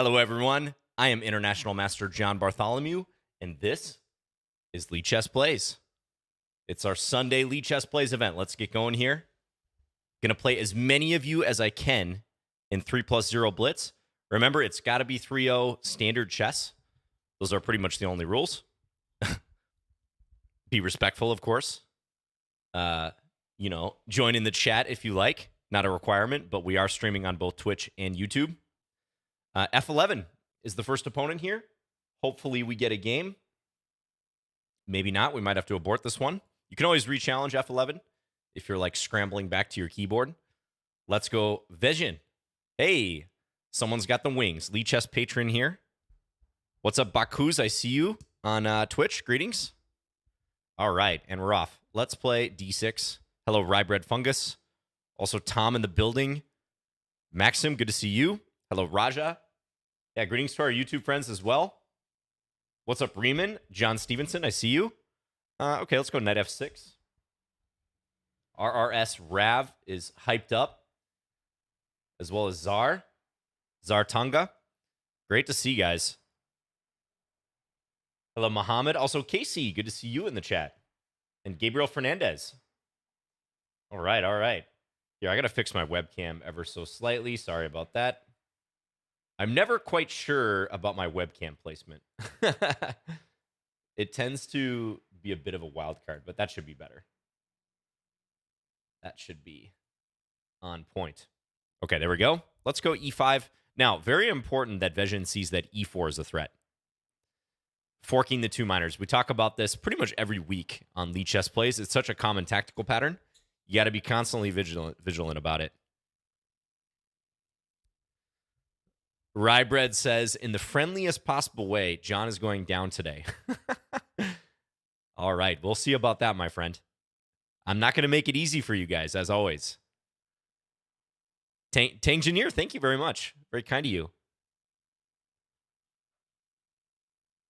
Hello, everyone. I am International Master John Bartholomew, and this is Lichess Plays. It's our Sunday Lichess Plays event. Let's get going here. Going to play as many of you as I can in 3+0 Blitz. Remember, it's got to be 3-0 standard chess. Those are pretty much the only rules. Be respectful, of course. Join in the chat if you like. Not a requirement, but we are streaming on both Twitch and YouTube. F11 is the first opponent here. Hopefully we get a game. Maybe not. We might have to abort this one. You can always re-challenge F11 if you're like scrambling back to your keyboard. Let's go Vejin. Hey, someone's got the wings. Lichess patron here. What's up, Bakuz? I see you on Twitch. Greetings. All right, and we're off. Let's play D6. Hello, Rye-Bread Fungus. Also, Tom in the building. Maxim, good to see you. Hello, Raja. Yeah, greetings to our YouTube friends as well. What's up, Riemann? John Stevenson, I see you. Okay, let's go knight f6. RRS Rav is hyped up, as well as Zar Tonga. Great to see you guys. Hello, Mohammed. Also, Casey, good to see you in the chat. And Gabriel Fernandez. All right. Here, I got to fix my webcam ever so slightly. Sorry about that. I'm never quite sure about my webcam placement. It tends to be a bit of a wild card, but that should be better. That should be on point. Okay, there we go. Let's go e5. Now, very important that Vejin sees that e4 is a threat. Forking the two minors. We talk about this pretty much every week on Lichess Plays. It's such a common tactical pattern. You got to be constantly vigilant about it. Ryebread says, in the friendliest possible way, John is going down today. All right, we'll see about that, my friend. I'm not going to make it easy for you guys, as always. Tangineer, thank you very much. Very kind of you.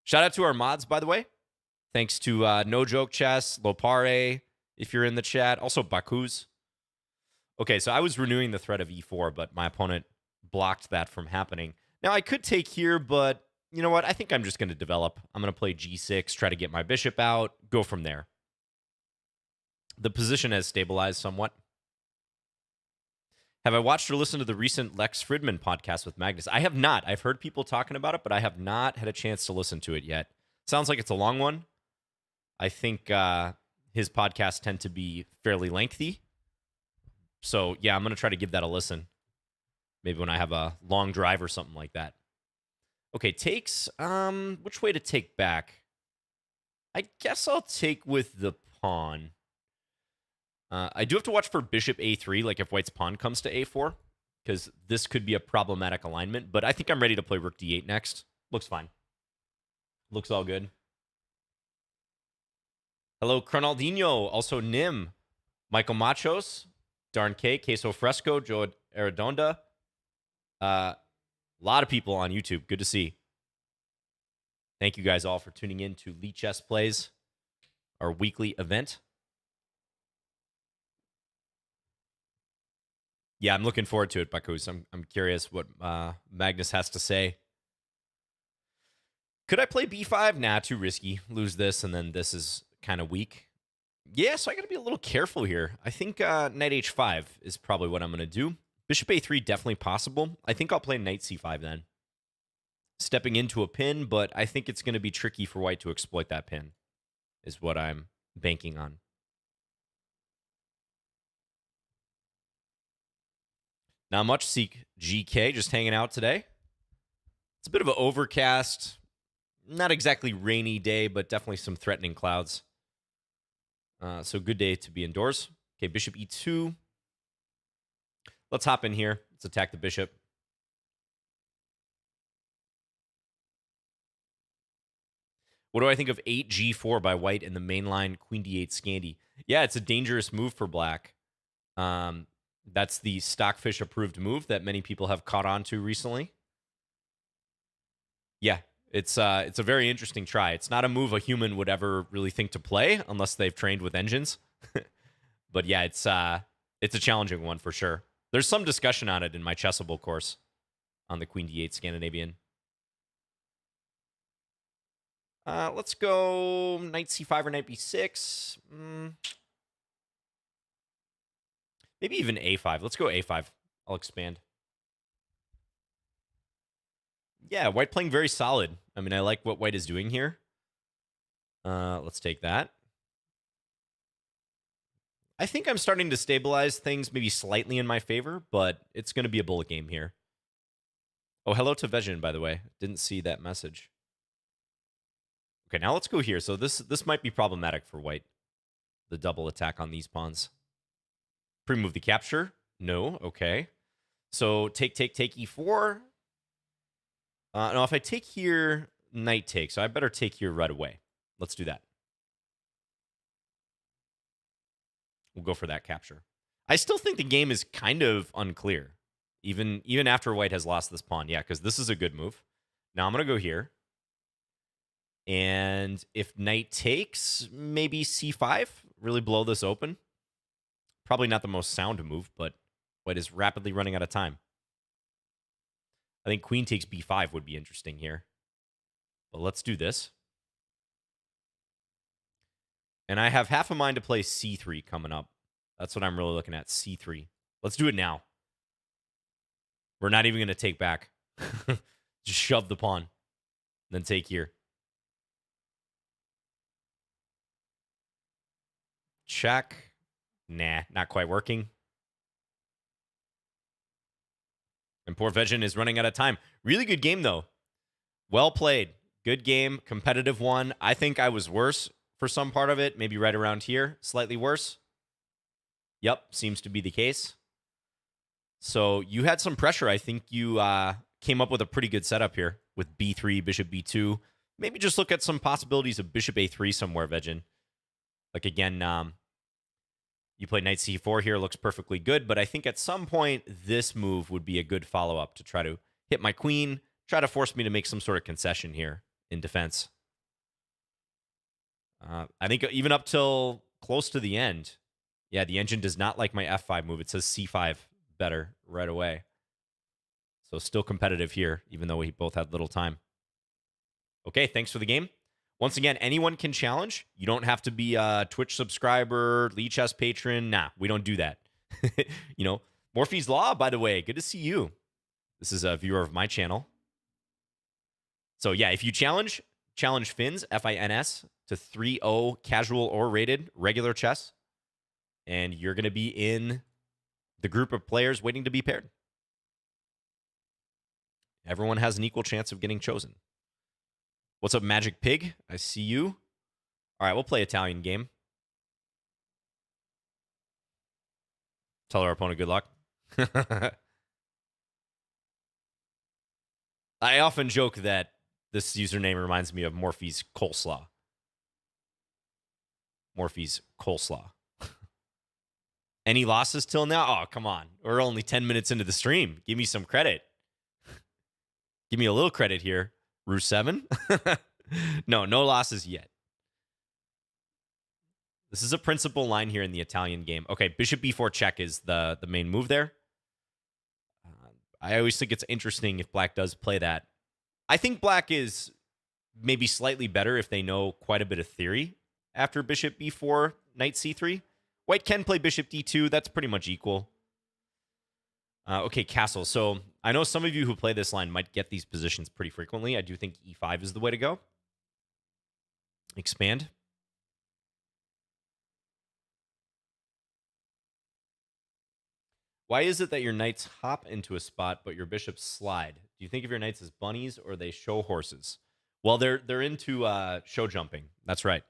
Shout out to our mods, by the way. Thanks to No Joke Chess, Lopare, if you're in the chat. Also, Bakuz. Okay, so I was renewing the threat of e4, but my opponent blocked that from happening. Now, I could take here, but you know what? I think I'm just going to develop. I'm going to play g6, try to get my bishop out, go from there. The position has stabilized somewhat. Have I watched or listened to the recent Lex Fridman podcast with Magnus? I have not. I've heard people talking about it, but I have not had a chance to listen to it yet. Sounds like it's a long one. I think his podcasts tend to be fairly lengthy. So, yeah, I'm going to try to give that a listen. Maybe when I have a long drive or something like that. Okay, takes. Which way to take back? I guess I'll take with the pawn. I do have to watch for bishop a3, like if white's pawn comes to a4, because this could be a problematic alignment. But I think I'm ready to play rook d8 next. Looks fine. Looks all good. Hello, Cronaldinho. Also, Nim. Michael Machos. Darn K. Queso Fresco. Joe Arredonda. A lot of people on YouTube. Good to see. Thank you guys all for tuning in to Lichess Plays, our weekly event. Yeah, I'm looking forward to it, Bakus. I'm curious what Magnus has to say. Could I play b5? Nah, too risky. Lose this, and then this is kind of weak. Yeah, so I got to be a little careful here. I think knight h5 is probably what I'm going to do. Bishop a3, definitely possible. I think I'll play knight c5 then. Stepping into a pin, but I think it's going to be tricky for white to exploit that pin, is what I'm banking on. Not much. Seek GK, just hanging out today. It's a bit of an overcast, not exactly rainy day, but definitely some threatening clouds. So good day to be indoors. Okay, bishop e2. Let's hop in here. Let's attack the bishop. What do I think of 8g4 by white in the main line queen d8 Scandi? Yeah, it's a dangerous move for black. That's the Stockfish approved move that many people have caught on to recently. Yeah, it's a very interesting try. It's not a move a human would ever really think to play unless they've trained with engines. But yeah, it's a challenging one for sure. There's some discussion on it in my Chessable course on the queen d8 Scandinavian. Let's go knight c5 or knight b6. Maybe even a5. Let's go a5. I'll expand. Yeah, white playing very solid. I mean, I like what white is doing here. Let's take that. I think I'm starting to stabilize things maybe slightly in my favor, but it's going to be a bullet game here. Oh, hello to Vejin, by the way. Didn't see that message. Okay, now let's go here. So this might be problematic for white. The double attack on these pawns. Pre-move the capture. No, okay. So take e4. No, if I take here, knight takes. So I better take here right away. Let's do that. We'll go for that capture. I still think the game is kind of unclear, even after white has lost this pawn. Yeah, because this is a good move. Now I'm going to go here. And if knight takes, maybe c5, really blow this open. Probably not the most sound move, but white is rapidly running out of time. I think queen takes b5 would be interesting here. But let's do this. And I have half a mind to play c3 coming up. That's what I'm really looking at, c3. Let's do it now. We're not even going to take back. Just shove the pawn. Then take here. Check. Nah, not quite working. And poor Vejin is running out of time. Really good game, though. Well played. Good game. Competitive one. I think I was worse for some part of it. Maybe right around here. Slightly worse. Yep, seems to be the case. So you had some pressure. I think you came up with a pretty good setup here with b3, bishop b2. Maybe just look at some possibilities of bishop a3 somewhere, Vejin. Like, again, you play knight c4 here. Looks perfectly good. But I think at some point, this move would be a good follow-up to try to hit my queen, try to force me to make some sort of concession here in defense. I think even up till close to the end, yeah, the engine does not like my f5 move. It says c5 better right away. So still competitive here, even though we both had little time. Okay, thanks for the game. Once again, anyone can challenge. You don't have to be a Twitch subscriber, Lichess patron. Nah, we don't do that. You know, Morphy's Law, by the way, good to see you. This is a viewer of my channel. So yeah, if you challenge Fins, F-I-N-S, to 3-0 casual or rated regular chess, and you're going to be in the group of players waiting to be paired. Everyone has an equal chance of getting chosen. What's up, Magic Pig? I see you. All right, we'll play Italian game. Tell our opponent good luck. I often joke that this username reminds me of Morphy's coleslaw. Morphy's coleslaw. Any losses till now? Oh, come on. We're only 10 minutes into the stream. Give me some credit. Give me a little credit here. Roux 7? No losses yet. This is a principal line here in the Italian game. Okay, bishop b4 check is the main move there. I always think it's interesting if black does play that. I think black is maybe slightly better if they know quite a bit of theory after bishop b4, knight c3. White can play bishop d2. That's pretty much equal. Okay, castle. So I know some of you who play this line might get these positions pretty frequently. I do think e5 is the way to go. Expand. Why is it that your knights hop into a spot, but your bishops slide? Do you think of your knights as bunnies or they show horses? Well, they're into show jumping. That's right.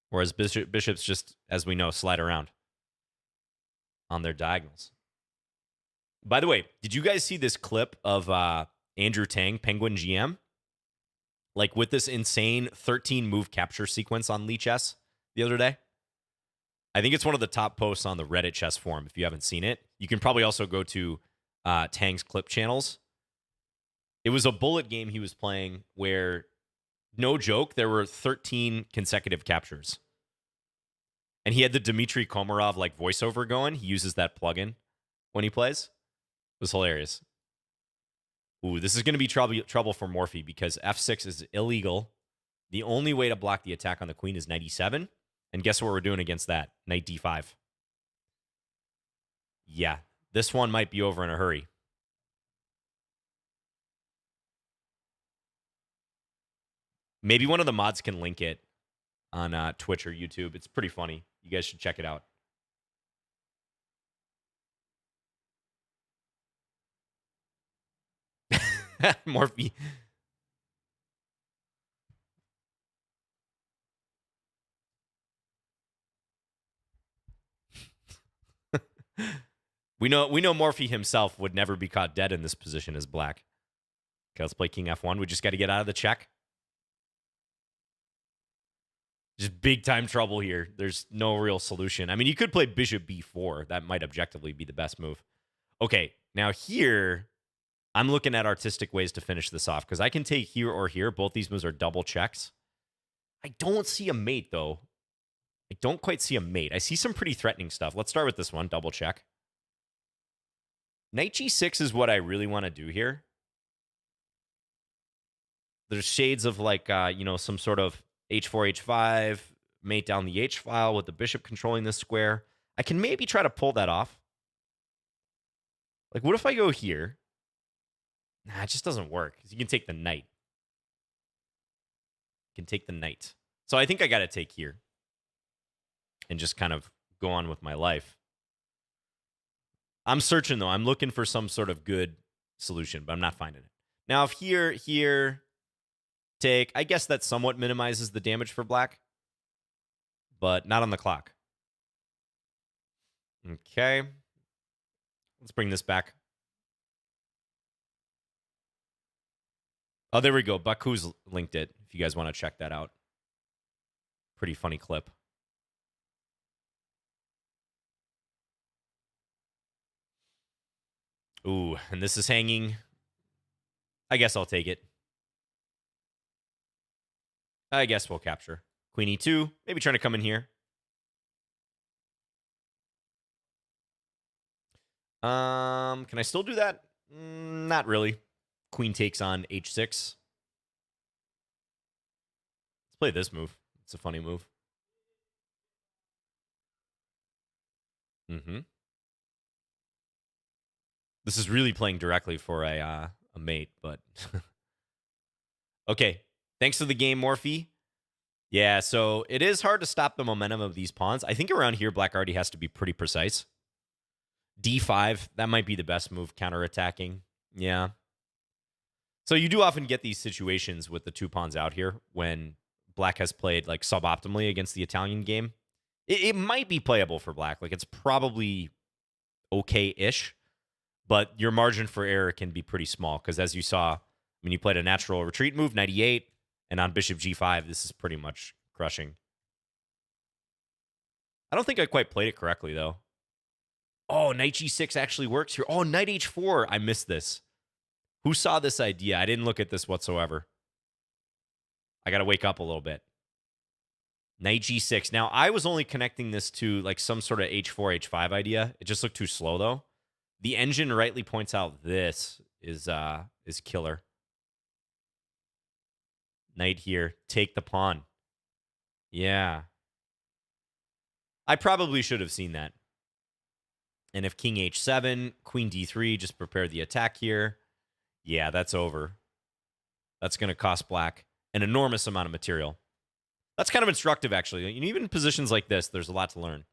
Whereas bishops just, as we know, slide around on their diagonals. By the way, did you guys see this clip of Andrew Tang, Penguin GM? Like with this insane 13-move capture sequence on Lichess the other day? I think it's one of the top posts on the Reddit chess forum if you haven't seen it. You can probably also go to Tang's clip channels. It was a bullet game he was playing where, no joke, there were 13 consecutive captures. And he had the Dmitry Komarov like voiceover going. He uses that plugin when he plays. was hilarious. Ooh, this is going to be trouble for Morphy because f6 is illegal. The only way to block the attack on the queen is knight e7. And guess what we're doing against that? Knight d5. Yeah, this one might be over in a hurry. Maybe one of the mods can link it on Twitch or YouTube. It's pretty funny. You guys should check it out. Morphy. we know Morphy himself would never be caught dead in this position as black. Okay, let's play king f1. We just got to get out of the check. Just big time trouble here. There's no real solution. I mean, you could play bishop b4. That might objectively be the best move. Okay, now here, I'm looking at artistic ways to finish this off because I can take here or here. Both these moves are double checks. I don't see a mate, though. I don't quite see a mate. I see some pretty threatening stuff. Let's start with this one, double check. Knight g6 is what I really want to do here. There's shades of like, some sort of h4, h5, mate down the h file with the bishop controlling this square. I can maybe try to pull that off. Like, what if I go here? Nah, it just doesn't work because you can take the knight. You can take the knight. So I think I got to take here and just kind of go on with my life. I'm searching, though. I'm looking for some sort of good solution, but I'm not finding it. Now, if here, take, I guess that somewhat minimizes the damage for black, but not on the clock. Okay. Let's bring this back. Oh, there we go. Baku's linked it, if you guys want to check that out. Pretty funny clip. Ooh, and this is hanging. I guess I'll take it. I guess we'll capture. Queen e2. Maybe trying to come in here. Can I still do that? Not really. Queen takes on h6. Let's play this move. It's a funny move. Mm-hmm. This is really playing directly for a mate, but... Okay. Thanks for the game, Morphy. Yeah, so it is hard to stop the momentum of these pawns. I think around here, black already has to be pretty precise. D5, that might be the best move, counterattacking. Yeah. So you do often get these situations with the two pawns out here when black has played like suboptimally against the Italian game. It might be playable for black. Like, it's probably okay-ish, but your margin for error can be pretty small because, as you saw, when you played a natural retreat move, 98, and on bishop g5, this is pretty much crushing. I don't think I quite played it correctly, though. Oh, knight g6 actually works here. Oh, knight h4. I missed this. Who saw this idea? I didn't look at this whatsoever. I got to wake up a little bit. Knight g6. Now, I was only connecting this to like some sort of h4, h5 idea. It just looked too slow, though. The engine rightly points out this is killer. Knight here. Take the pawn. Yeah. I probably should have seen that. And if king h7, queen d3, just prepare the attack here. Yeah, that's over. That's going to cost black an enormous amount of material. That's kind of instructive, actually. Even in positions like this, there's a lot to learn.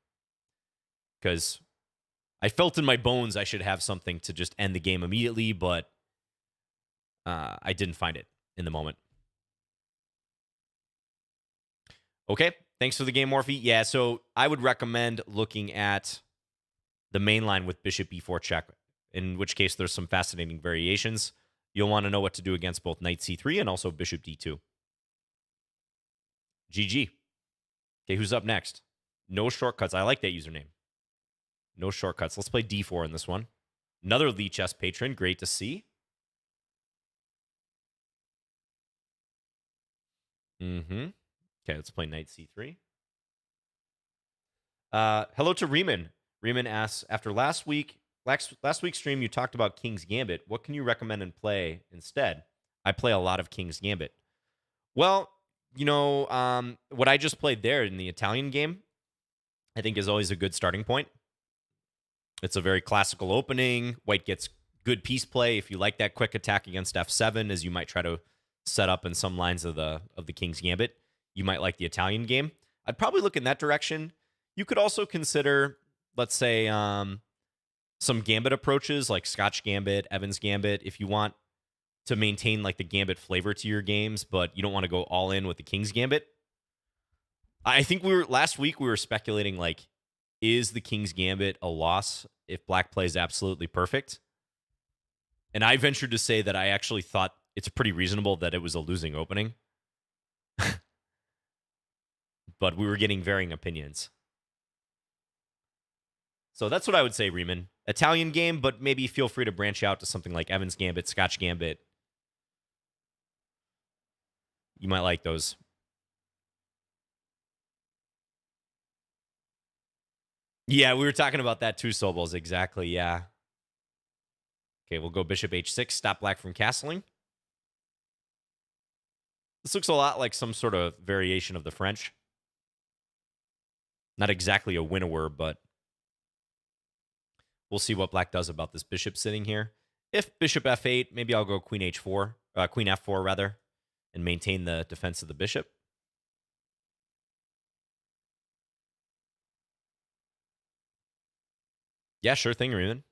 Because I felt in my bones I should have something to just end the game immediately, but I didn't find it in the moment. Okay, thanks for the game, Morphy. Yeah, so I would recommend looking at the main line with bishop e4 check, in which case there's some fascinating variations. You'll want to know what to do against both knight c3 and also bishop d2. GG. Okay, who's up next? No shortcuts. I like that username. No shortcuts. Let's play d4 in this one. Another Lichess patron. Great to see. Okay, let's play knight c3. Hello to Riemann. Riemann asks, after last week, last week's stream, you talked about King's Gambit. What can you recommend and play instead? I play a lot of King's Gambit. Well, what I just played there in the Italian game, I think is always a good starting point. It's a very classical opening. White gets good piece play. If you like that quick attack against f7, as you might try to set up in some lines of the King's Gambit, you might like the Italian game. I'd probably look in that direction. You could also consider, let's say, some Gambit approaches like Scotch Gambit, Evans Gambit, if you want to maintain like the Gambit flavor to your games, but you don't want to go all in with the King's Gambit. I think last week we were speculating, like, is the King's Gambit a loss if Black plays absolutely perfect? And I ventured to say that I actually thought it's pretty reasonable that it was a losing opening. But we were getting varying opinions. So that's what I would say, Riemann. Italian game, but maybe feel free to branch out to something like Evans Gambit, Scotch Gambit. You might like those. Yeah, we were talking about that too, Sobels. Exactly, yeah. Okay, we'll go bishop h6, stop Black from castling. This looks a lot like some sort of variation of the French. Not exactly a winnower, but we'll see what Black does about this bishop sitting here. If bishop f8, maybe I'll go queen h4, queen f4 rather, and maintain the defense of the bishop. Yeah, sure thing, Riemann.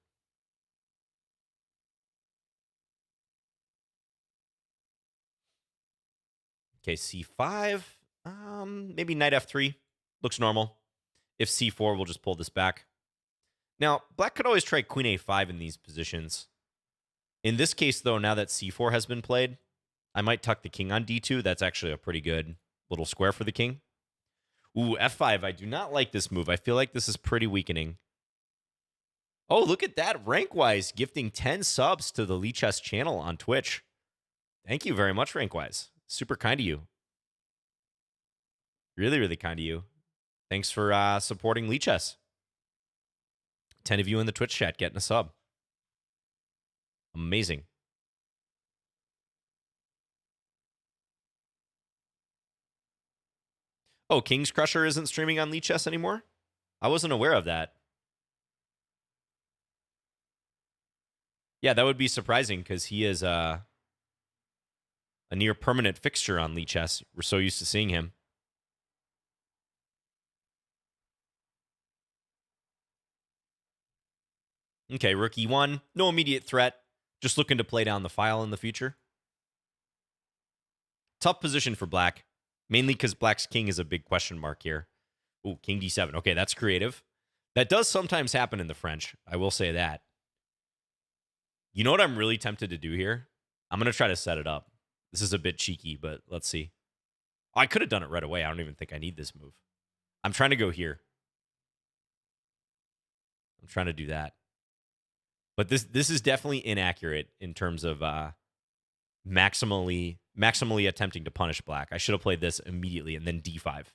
Okay, c5. Maybe knight f3. Looks normal. If c4, we'll just pull this back. Now, Black could always try queen a5 in these positions. In this case, though, now that c4 has been played, I might tuck the king on d2. That's actually a pretty good little square for the king. Ooh, f5. I do not like this move. I feel like this is pretty weakening. Oh, look at that. Rankwise gifting 10 subs to the Lichess channel on Twitch. Thank you very much, Rankwise. Super kind of you. Really, really kind of you. Thanks for supporting Lichess. 10 of you in the Twitch chat getting a sub. Amazing. Oh, King's Crusher isn't streaming on Lichess anymore? I wasn't aware of that. Yeah, that would be surprising because he is a near permanent fixture on Lichess. We're so used to seeing him. Okay, rook e1. No immediate threat. Just looking to play down the file in the future. Tough position for Black. Mainly because Black's king is a big question mark here. Ooh, king d7. Okay, that's creative. That does sometimes happen in the French. I will say that. You know what I'm really tempted to do here? I'm going to try to set it up. This is a bit cheeky, but let's see. Oh, I could have done it right away. I don't even think I need this move. I'm trying to go here. I'm trying to do that. But this is definitely inaccurate in terms of maximally attempting to punish Black. I should have played this immediately and then d5.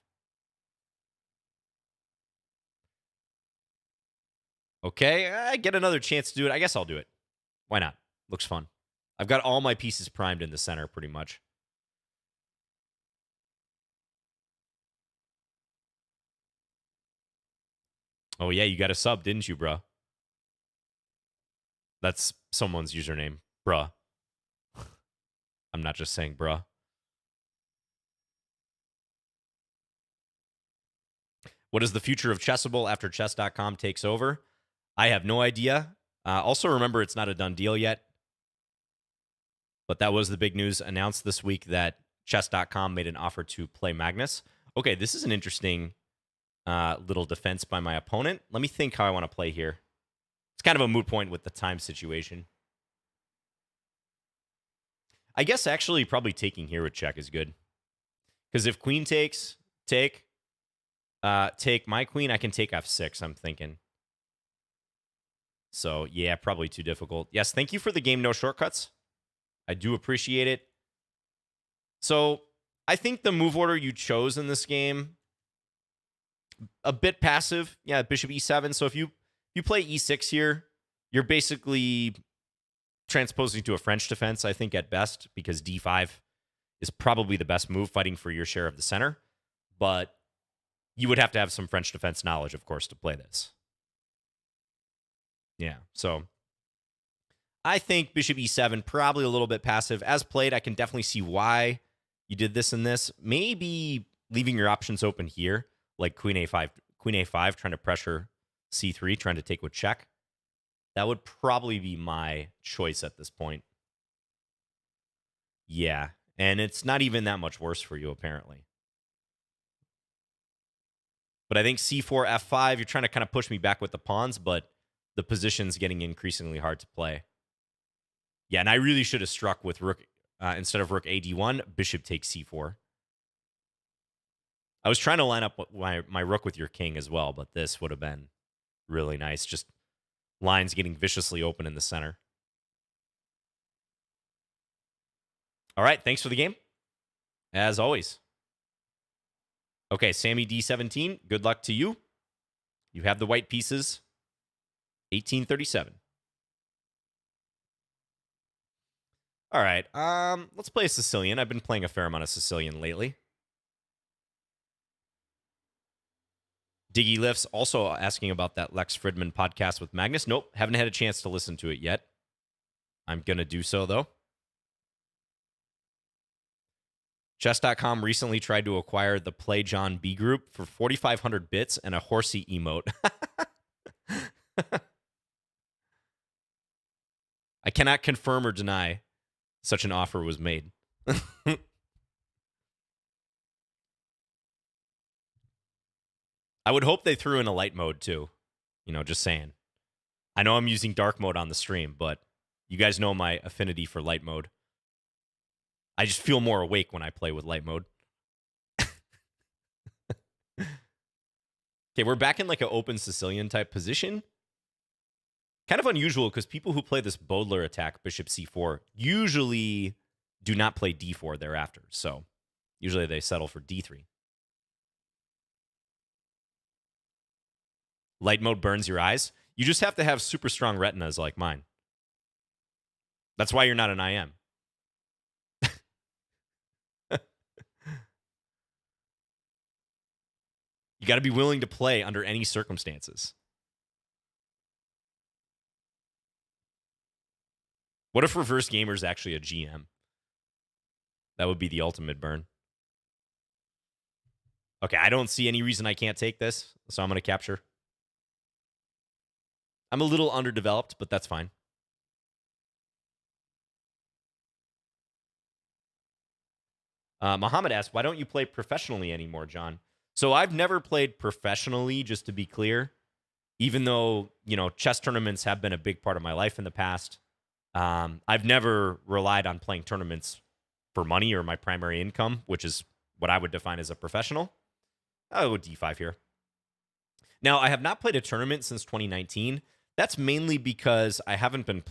Okay, I get another chance to do it. I guess I'll do it. Why not? Looks fun. I've got all my pieces primed in the center pretty much. Oh, yeah, you got a sub, didn't you, bruh? That's someone's username, bruh. I'm not just saying bruh. What is the future of Chessable after chess.com takes over? I have no idea. Also, remember, it's not a done deal yet. But that was the big news announced this week that chess.com made an offer to play Magnus. Okay, this is an interesting little defense by my opponent. Let me think how I want to play here. It's kind of a moot point with the time situation. I guess actually probably taking here with check is good. Because if queen takes, take my queen, I can take f6, I'm thinking. So, yeah, probably too difficult. Yes, thank you for the game, no shortcuts. I do appreciate it. So, I think the move order you chose in this game, a bit passive. Yeah, bishop e7. So, if you play e6 here, You're basically transposing to a French defense, I think, at best, because d5 is probably the best move fighting for your share of the center. But you would have to have some French defense knowledge, of course, to play this. Yeah, so I think bishop e7, probably a little bit passive. As played, I can definitely see why you did this and this. Maybe leaving your options open here, like queen a5, trying to pressure c3, trying to take with check. That would probably be my choice at this point. Yeah, and it's not even that much worse for you, apparently. But I think c4, f5, you're trying to kind of push me back with the pawns, but the position's getting increasingly hard to play. Yeah, and I really should have struck with rook instead of rook ad1, bishop takes c4. I was trying to line up my rook with your king as well, but this would have been really nice. Just lines getting viciously open in the center. All right, thanks for the game, as always. Okay, Sammy D17, good luck to you. You have the white pieces. 1837. All right, let's play a Sicilian. I've been playing a fair amount of Sicilian lately. Diggy Lifts also asking about that Lex Fridman podcast with Magnus. Nope, haven't had a chance to listen to it yet. I'm going to do so, though. Chess.com recently tried to acquire the Play John B group for 4,500 bits and a horsey emote. I cannot confirm or deny such an offer was made. I would hope they threw in a light mode, too. You know, just saying. I know I'm using dark mode on the stream, but you guys know my affinity for light mode. I just feel more awake when I play with light mode. Okay, we're back in like an open Sicilian type position. Kind of unusual because people who play this Bodler attack, bishop c4, usually do not play d4 thereafter. So usually they settle for d3. Light mode burns your eyes. You just have to have super strong retinas like mine. That's why you're not an IM. You got to be willing to play under any circumstances. What if Reverse Gamer is actually a GM? That would be the ultimate burn. Okay, I don't see any reason I can't take this, so I'm going to capture. I'm a little underdeveloped, but that's fine. Muhammad asked, why don't you play professionally anymore, John? So I've never played professionally, just to be clear, even though, you know, chess tournaments have been a big part of my life in the past. I've never relied on playing tournaments for money or my primary income, which is what I would define as a professional. I'll go d5 here. Now, I have not played a tournament since 2019. That's mainly because I haven't been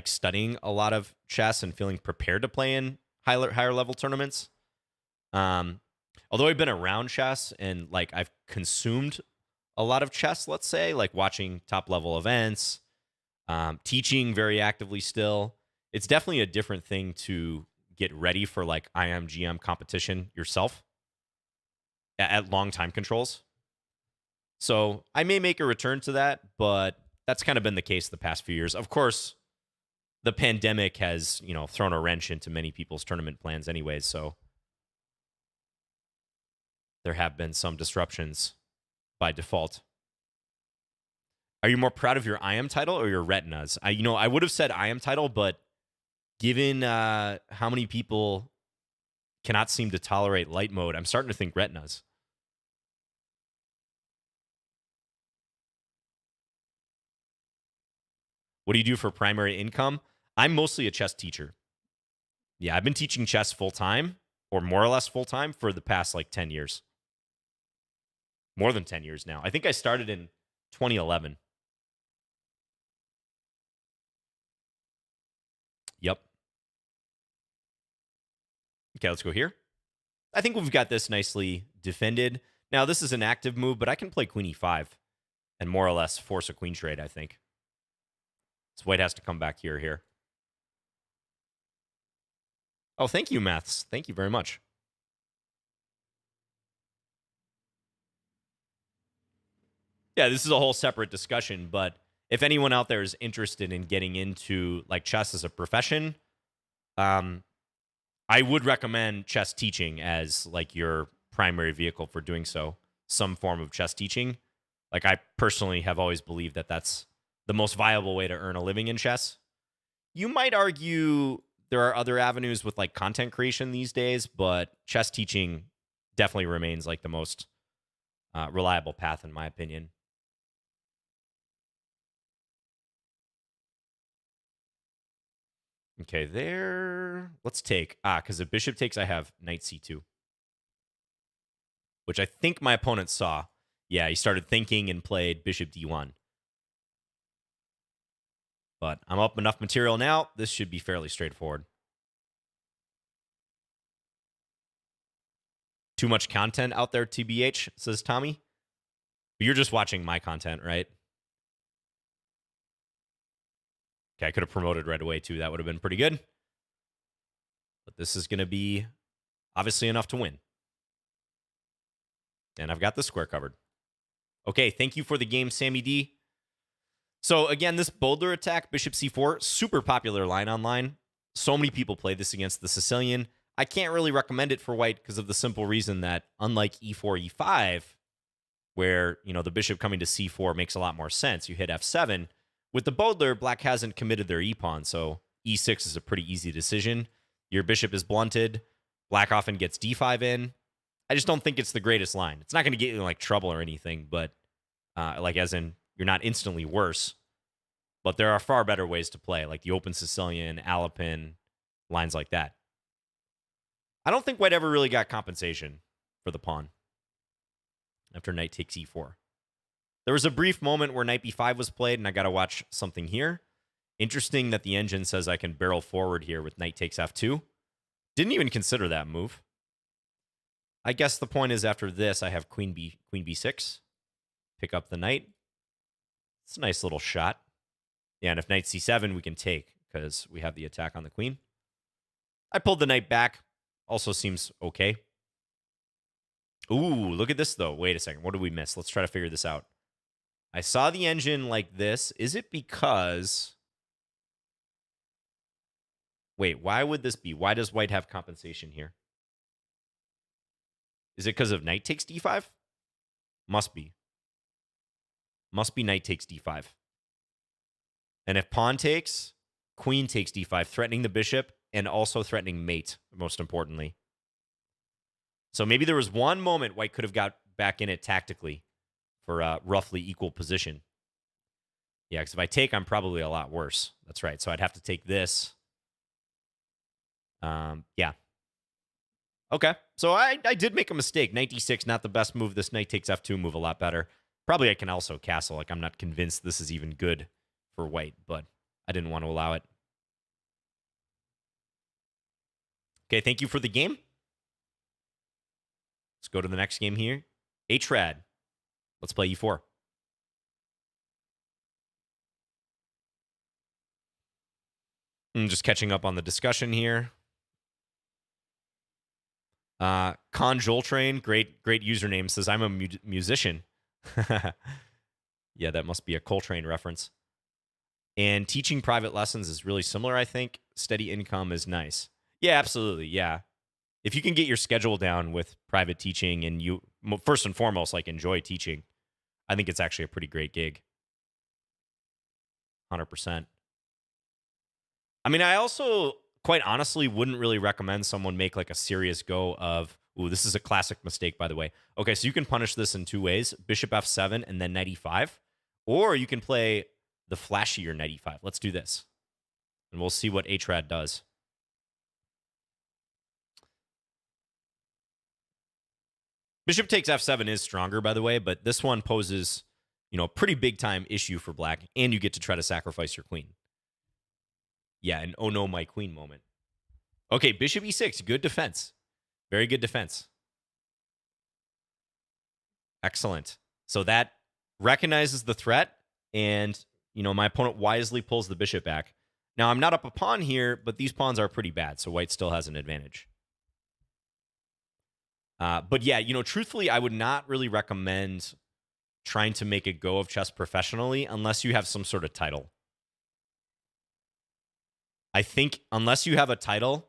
studying a lot of chess and feeling prepared to play in higher level tournaments. Although I've been around chess and like I've consumed a lot of chess, let's say, like watching top level events, teaching very actively still. It's definitely a different thing to get ready for like IM GM competition yourself at long time controls. So I may make a return to that, but that's kind of been the case the past few years. Of course, the pandemic has, you know, thrown a wrench into many people's tournament plans anyways, so there have been some disruptions by default. Are you more proud of your IM title or your retinas? I would have said IM title, but given how many people cannot seem to tolerate light mode, I'm starting to think retinas. What do you do for primary income? I'm mostly a chess teacher. Yeah, I've been teaching chess full-time, or more or less full-time, for the past, 10 years. More than 10 years now. I think I started in 2011. Yep. Okay, let's go here. I think we've got this nicely defended. Now, this is an active move, but I can play queen e5 and more or less force a queen trade, I think. So white has to come back here. Oh, thank you, Maths. Thank you very much. Yeah, this is a whole separate discussion, but if anyone out there is interested in getting into like chess as a profession, I would recommend chess teaching as like your primary vehicle for doing so. Some form of chess teaching. Like I personally have always believed that that's the most viable way to earn a living in chess. You might argue there are other avenues with like content creation these days, but chess teaching definitely remains like the most reliable path in my opinion. Okay, there. Let's take because if bishop takes, I have knight c2, which I think my opponent saw. Yeah, he started thinking and played bishop d1. But I'm up enough material now. This should be fairly straightforward. Too much content out there, TBH, says Tommy. But you're just watching my content, right? Okay, I could have promoted right away, too. That would have been pretty good. But this is going to be obviously enough to win. And I've got the square covered. Okay, thank you for the game, Sammy D. So again, this boulder attack, bishop c4, super popular line online. So many people play this against the Sicilian. I can't really recommend it for white because of the simple reason that unlike e4, e5, where the bishop coming to c4 makes a lot more sense, you hit f7. With the boulder, black hasn't committed their e-pawn, so e6 is a pretty easy decision. Your bishop is blunted. Black often gets d5 in. I just don't think it's the greatest line. It's not going to get you in like trouble or anything, but like as in you're not instantly worse. But there are far better ways to play, like the open Sicilian, Alapin, lines like that. I don't think white ever really got compensation for the pawn after knight takes e4. There was a brief moment where knight b5 was played, and I got to watch something here. Interesting that the engine says I can barrel forward here with knight takes f2. Didn't even consider that move. I guess the point is after this, I have queen b6. Pick up the knight. It's a nice little shot. Yeah, and if knight c7, we can take because we have the attack on the queen. I pulled the knight back. Also seems okay. Ooh, look at this, though. Wait a second. What did we miss? Let's try to figure this out. I saw the engine like this. Is it because... Wait, why would this be? Why does white have compensation here? Is it because of knight takes d5? Must be. Must be knight takes d5. And if pawn takes, queen takes d5, threatening the bishop and also threatening mate, most importantly. So maybe there was one moment white could have got back in it tactically for a roughly equal position. Yeah, because if I take, I'm probably a lot worse. That's right. So I'd have to take this. Yeah. Okay. So I did make a mistake. Knight d6, not the best move. This knight takes f2 move a lot better. Probably I can also castle. Like, I'm not convinced this is even good for white, but I didn't want to allow it. Okay, thank you for the game. Let's go to the next game here. Ahrad. Let's play e4. I'm just catching up on the discussion here. Conjoltrain, great username, says I'm a musician. Yeah, that must be a Coltrane reference. And teaching private lessons is really similar, I think. Steady income is nice. Yeah, absolutely. Yeah. If you can get your schedule down with private teaching and you, first and foremost, like enjoy teaching, I think it's actually a pretty great gig. 100%. I mean, I also, quite honestly, wouldn't really recommend someone make like a serious go of, ooh, this is a classic mistake, by the way. Okay, so you can punish this in two ways, bishop f7 and then knight e5, or you can play the flashier knight e5. Let's do this, and we'll see what Ahrad does. Bishop takes f7 is stronger, by the way, but this one poses, a pretty big-time issue for black, and you get to try to sacrifice your queen. Yeah, an oh no, my queen moment. Okay, bishop e6, good defense. Very good defense. Excellent. So that recognizes the threat and my opponent wisely pulls the bishop back. Now, I'm not up a pawn here, but these pawns are pretty bad, so white still has an advantage. But yeah, truthfully, I would not really recommend trying to make a go of chess professionally unless you have some sort of title. I think unless you have a title,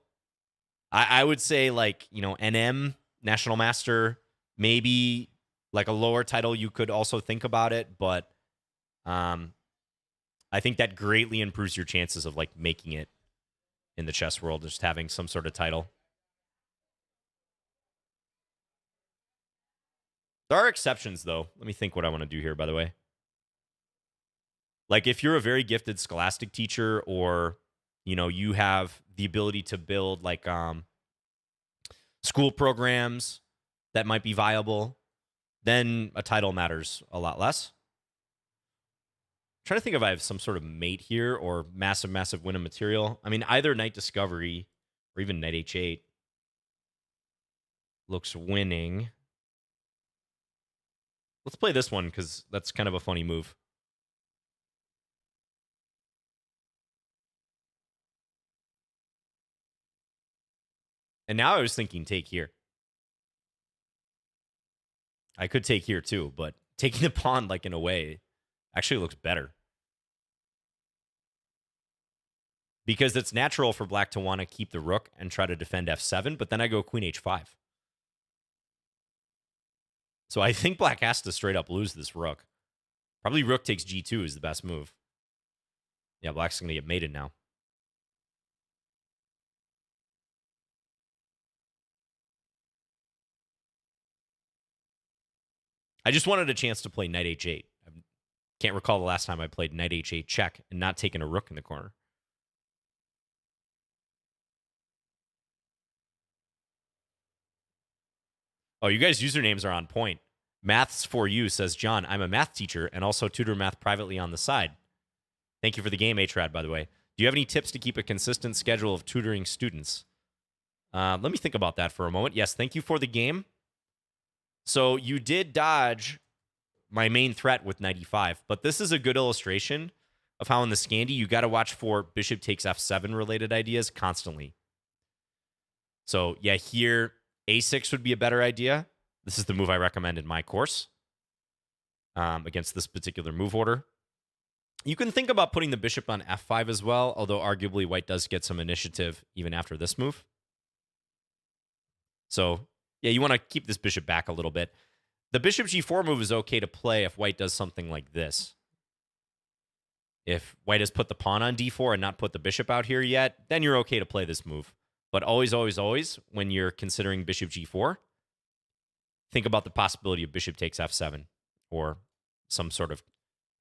I would say like, NM, National Master, maybe like a lower title, you could also think about it. But I think that greatly improves your chances of like making it in the chess world, just having some sort of title. There are exceptions, though. Let me think what I want to do here, by the way. Like, if you're a very gifted scholastic teacher or, you have the ability to build, like, school programs that might be viable, then a title matters a lot less. I'm trying to think if I have some sort of mate here or massive win of material. I mean, either Knight Discovery or even Knight H8 looks winning. Let's play this one because that's kind of a funny move. And now I was thinking take here. I could take here too, but taking the pawn like in a way actually looks better. Because it's natural for black to want to keep the rook and try to defend f7, but then I go queen h5. So I think black has to straight up lose this rook. Probably rook takes g2 is the best move. Yeah, black's going to get mated now. I just wanted a chance to play knight h8. I can't recall the last time I played knight h8 check and not taking a rook in the corner. Oh, you guys' usernames are on point. Maths for You says, John, I'm a math teacher and also tutor math privately on the side. Thank you for the game, Ahrad, by the way. Do you have any tips to keep a consistent schedule of tutoring students? Let me think about that for a moment. Yes, thank you for the game. So you did dodge my main threat with knight e5, but this is a good illustration of how in the Scandi you got to watch for bishop takes f7 related ideas constantly. So yeah, here a6 would be a better idea. This is the move I recommend in my course against this particular move order. You can think about putting the bishop on f5 as well, although arguably white does get some initiative even after this move. So yeah, you want to keep this bishop back a little bit. The bishop g4 move is okay to play if white does something like this. If white has put the pawn on d4 and not put the bishop out here yet, then you're okay to play this move. But always, always, always, when you're considering bishop g4, think about the possibility of bishop takes f7 or some sort of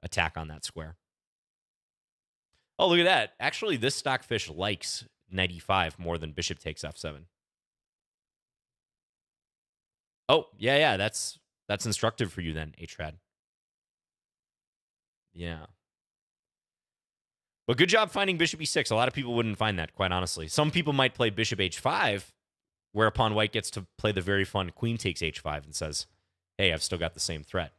attack on that square. Oh, look at that. Actually, this stockfish likes knight e5 more than bishop takes f7. Oh, yeah, that's instructive for you then, Ahrad. Yeah. But good job finding bishop e6. A lot of people wouldn't find that, quite honestly. Some people might play bishop h5, whereupon white gets to play the very fun queen takes h5 and says, hey, I've still got the same threat.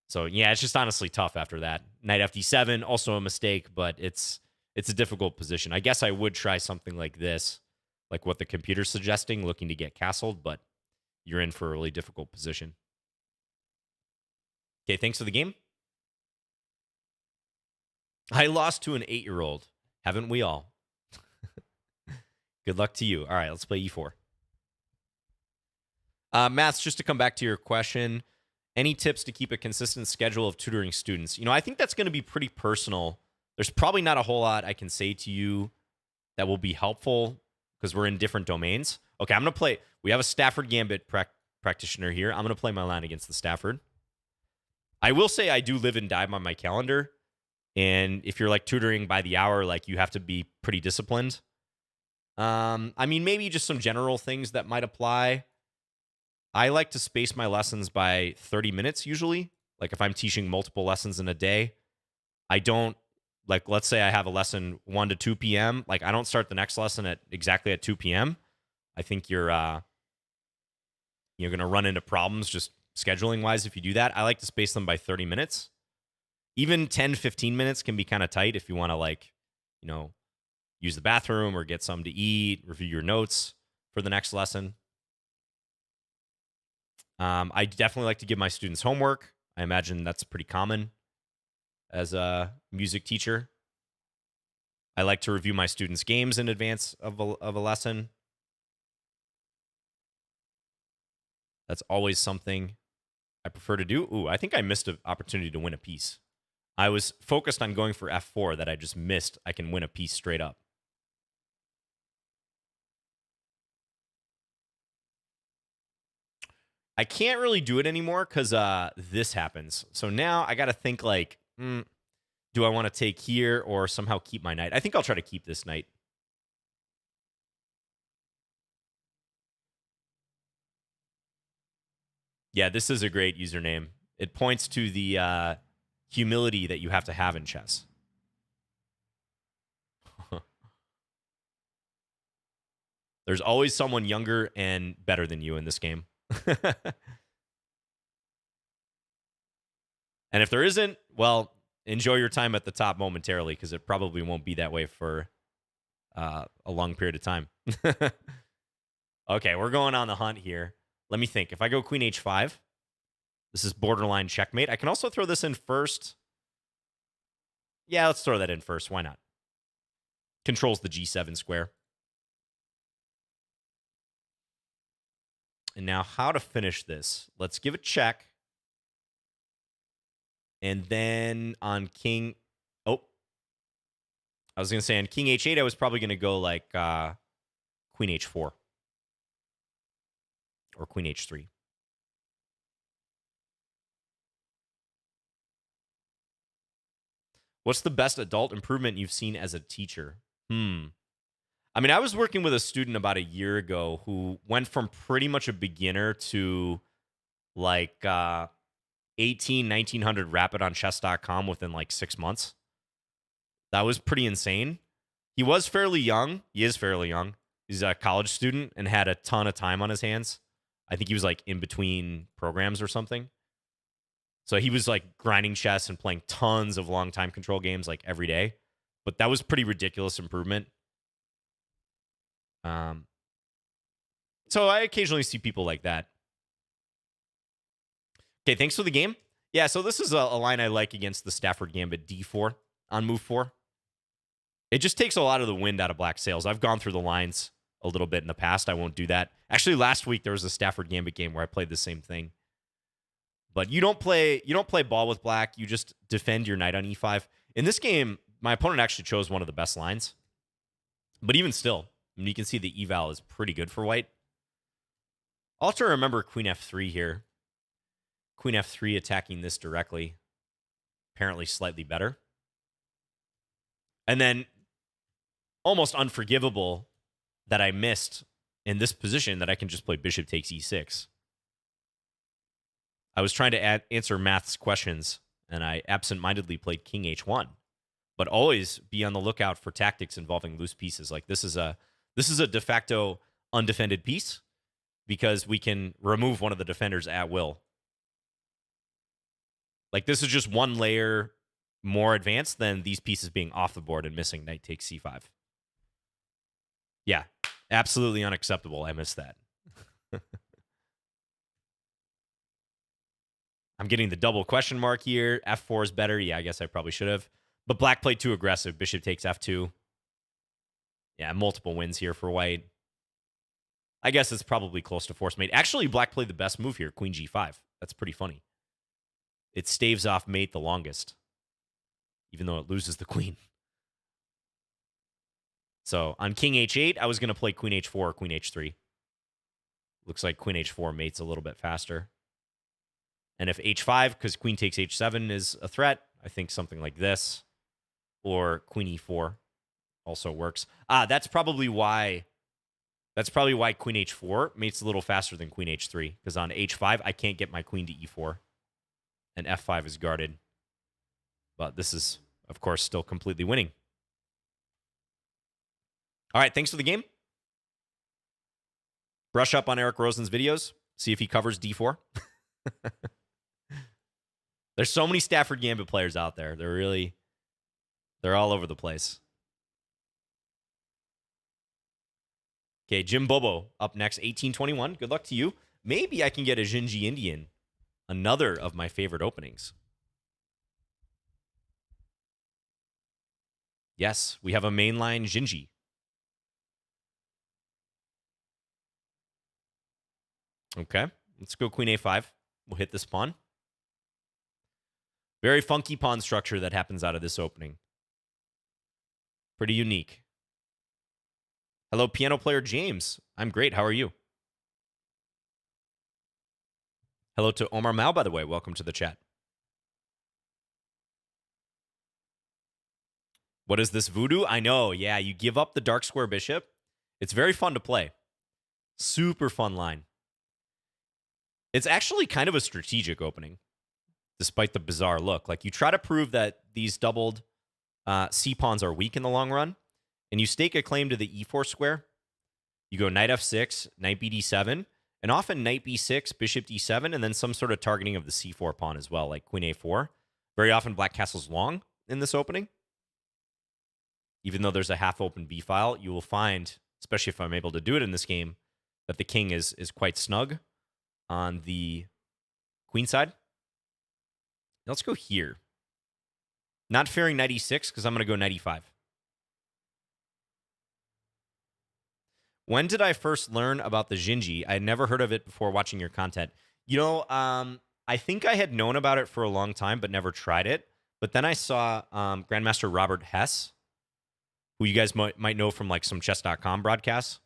So, yeah, it's just honestly tough after that. Knight fd7, also a mistake, but it's a difficult position. I guess I would try something like this, like what the computer's suggesting, looking to get castled, but you're in for a really difficult position. Okay, thanks for the game. I lost to an 8-year-old. Haven't we all? Good luck to you. All right, let's play e4. Maths, just to come back to your question, any tips to keep a consistent schedule of tutoring students? I think that's going to be pretty personal. There's probably not a whole lot I can say to you that will be helpful because we're in different domains. Okay, I'm going to play. We have a Stafford Gambit practitioner here. I'm going to play my line against the Stafford. I will say I do live and die by my calendar. And if you're like tutoring by the hour, like you have to be pretty disciplined. I mean, maybe just some general things that might apply. I like to space my lessons by 30 minutes usually. Like if I'm teaching multiple lessons in a day, I don't, like, let's say I have a lesson 1 to 2 p.m. Like I don't start the next lesson at exactly at 2 p.m. I think you're going to run into problems just scheduling-wise, if you do that. I like to space them by 30 minutes. Even 10, 15 minutes can be kind of tight if you want to, like, you know, use the bathroom or get something to eat, review your notes for the next lesson. I definitely like to give my students homework. I imagine that's pretty common as a music teacher. I like to review my students' games in advance of a lesson. That's always something I prefer to do. Ooh, I think I missed an opportunity to win a piece. I was focused on going for F4 that I just missed. I can win a piece straight up. I can't really do it anymore because this happens. So now I got to think like, do I want to take here or somehow keep my knight? I think I'll try to keep this knight. Yeah, this is a great username. It points to the humility that you have to have in chess. There's always someone younger and better than you in this game. And if there isn't, well, enjoy your time at the top momentarily because it probably won't be that way for a long period of time. Okay, we're going on the hunt here. Let me think. If I go queen h5, this is borderline checkmate. I can also throw this in first. Yeah, let's throw that in first. Why not? Controls the g7 square. And now how to finish this. Let's give it check. And then on king... Oh. I was going to say on king h8, I was probably going to go like queen h4. Or queen h3. What's the best adult improvement you've seen as a teacher? I mean, I was working with a student about a year ago who went from pretty much a beginner to like 1900 rapid on chess.com within like 6 months. That was pretty insane. He was fairly young. He is fairly young. He's a college student and had a ton of time on his hands. I think he was like in between programs or something. So he was like grinding chess and playing tons of long time control games like every day. But that was pretty ridiculous improvement. So I occasionally see people like that. Okay, thanks for the game. Yeah, so this is a line I like against the Stafford Gambit d4 on move 4. It just takes a lot of the wind out of black sails. I've gone through the lines a little bit in the past. I won't do that. Actually, last week there was a Stafford Gambit game where I played the same thing. But you don't play ball with black. You just defend your knight on e5. In this game, my opponent actually chose one of the best lines. But even still, I mean, you can see the eval is pretty good for white. I'll have to remember queen f3 here. Queen f3 attacking this directly. Apparently slightly better. And then almost unforgivable that I missed in this position that I can just play bishop takes e6. I was trying to answer maths questions, and I absentmindedly played king h1. But always be on the lookout for tactics involving loose pieces. Like this is a de facto undefended piece because we can remove one of the defenders at will. Like this is just one layer more advanced than these pieces being off the board and missing knight takes c5. Yeah, absolutely unacceptable. I missed that. I'm getting the double question mark here. f4 is better. Yeah, I guess I probably should have. But black played too aggressive. Bishop takes f2. Yeah, multiple wins here for white. I guess it's probably close to force mate. Actually, black played the best move here, queen g5. That's pretty funny. It staves off mate the longest, even though it loses the queen. So on king h8, I was going to play queen h4 or queen h3. Looks like queen h4 mates a little bit faster. And if h5, because queen takes h7 is a threat, I think something like this. Or queen e4 also works. That's probably why queen h4 mates a little faster than queen h3. Because on h5, I can't get my queen to e4. And f5 is guarded. But this is, of course, still completely winning. All right, thanks for the game. Brush up on Eric Rosen's videos. See if he covers d4. There's so many Stafford Gambit players out there. They're all over the place. Okay, Jim Bobo up next, 1821. Good luck to you. Maybe I can get a Jinji Indian, another of my favorite openings. Yes, we have a mainline Jinji. Okay, let's go Queen A5. We'll hit this pawn. Very funky pawn structure that happens out of this opening. Pretty unique. Hello, piano player James. I'm great. How are you? Hello to Omar Mao, by the way. Welcome to the chat. What is this, voodoo? I know. Yeah, you give up the dark square bishop. It's very fun to play. Super fun line. It's actually kind of a strategic opening, despite the bizarre look. Like, you try to prove that these doubled C-pawns are weak in the long run, and you stake a claim to the E4 square. You go knight F6, knight BD7, and often knight B6, bishop D7, and then some sort of targeting of the C4 pawn as well, like queen A4. Very often black castles long in this opening. Even though there's a half-open B file, you will find, especially if I'm able to do it in this game, that the king is quite snug on the queen side. Let's go here. Not fearing knight E6 because I'm going to go knight E5. When did I first learn about the Jinji? I had never heard of it before watching your content. You know, I think I had known about it for a long time, but never tried it. But then I saw Grandmaster Robert Hess, who you guys might know from like some chess.com broadcasts.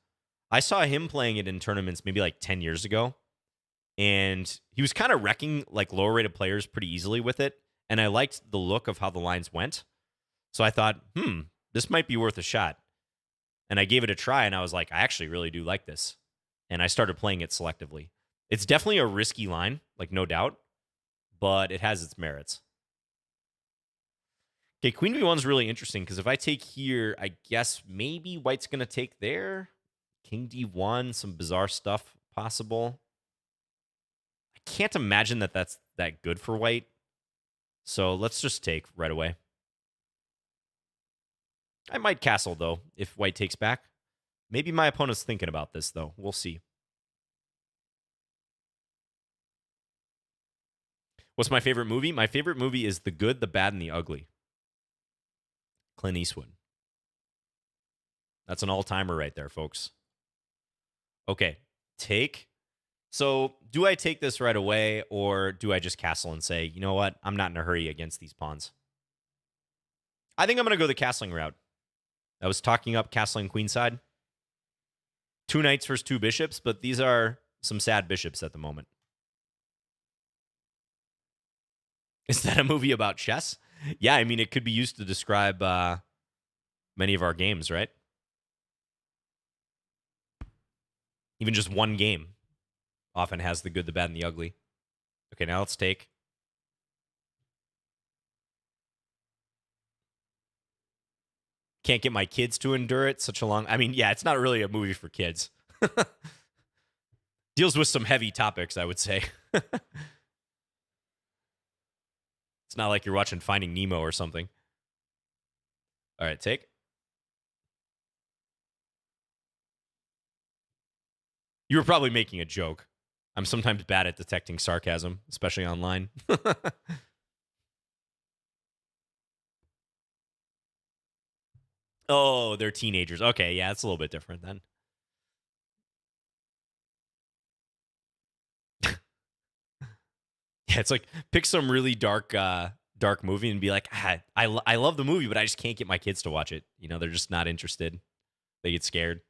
I saw him playing it in tournaments maybe like 10 years ago. And he was kind of wrecking like lower rated players pretty easily with it. And I liked the look of how the lines went. So I thought, this might be worth a shot. And I gave it a try, and I was like, I actually really do like this. And I started playing it selectively. It's definitely a risky line, like no doubt, but it has its merits. Okay, queen b1 is really interesting, because if I take here, I guess maybe white's going to take there. King d1, some bizarre stuff possible. I can't imagine that that's that good for white. So let's just take right away. I might castle, though, if white takes back. Maybe my opponent's thinking about this, though. We'll see. What's my favorite movie? My favorite movie is The Good, the Bad, and the Ugly. Clint Eastwood. That's an all-timer right there, folks. Okay, take. So do I take this right away, or do I just castle and say, you know what? I'm not in a hurry against these pawns. I think I'm going to go the castling route. I was talking up castling queenside. 2 knights versus 2 bishops, but these are some sad bishops at the moment. Is that a movie about chess? Yeah, I mean, it could be used to describe many of our games, right? Even just one game often has the good, the bad, and the ugly. Okay, now let's take. Can't get my kids to endure it. Such a long... I mean, yeah, it's not really a movie for kids. Deals with some heavy topics, I would say. It's not like you're watching Finding Nemo or something. All right, take. You were probably making a joke. I'm sometimes bad at detecting sarcasm, especially online. Oh, they're teenagers. Okay, yeah, it's a little bit different then. Yeah, it's like pick some really dark movie and be like, I love the movie, but I just can't get my kids to watch it. You know, they're just not interested. They get scared.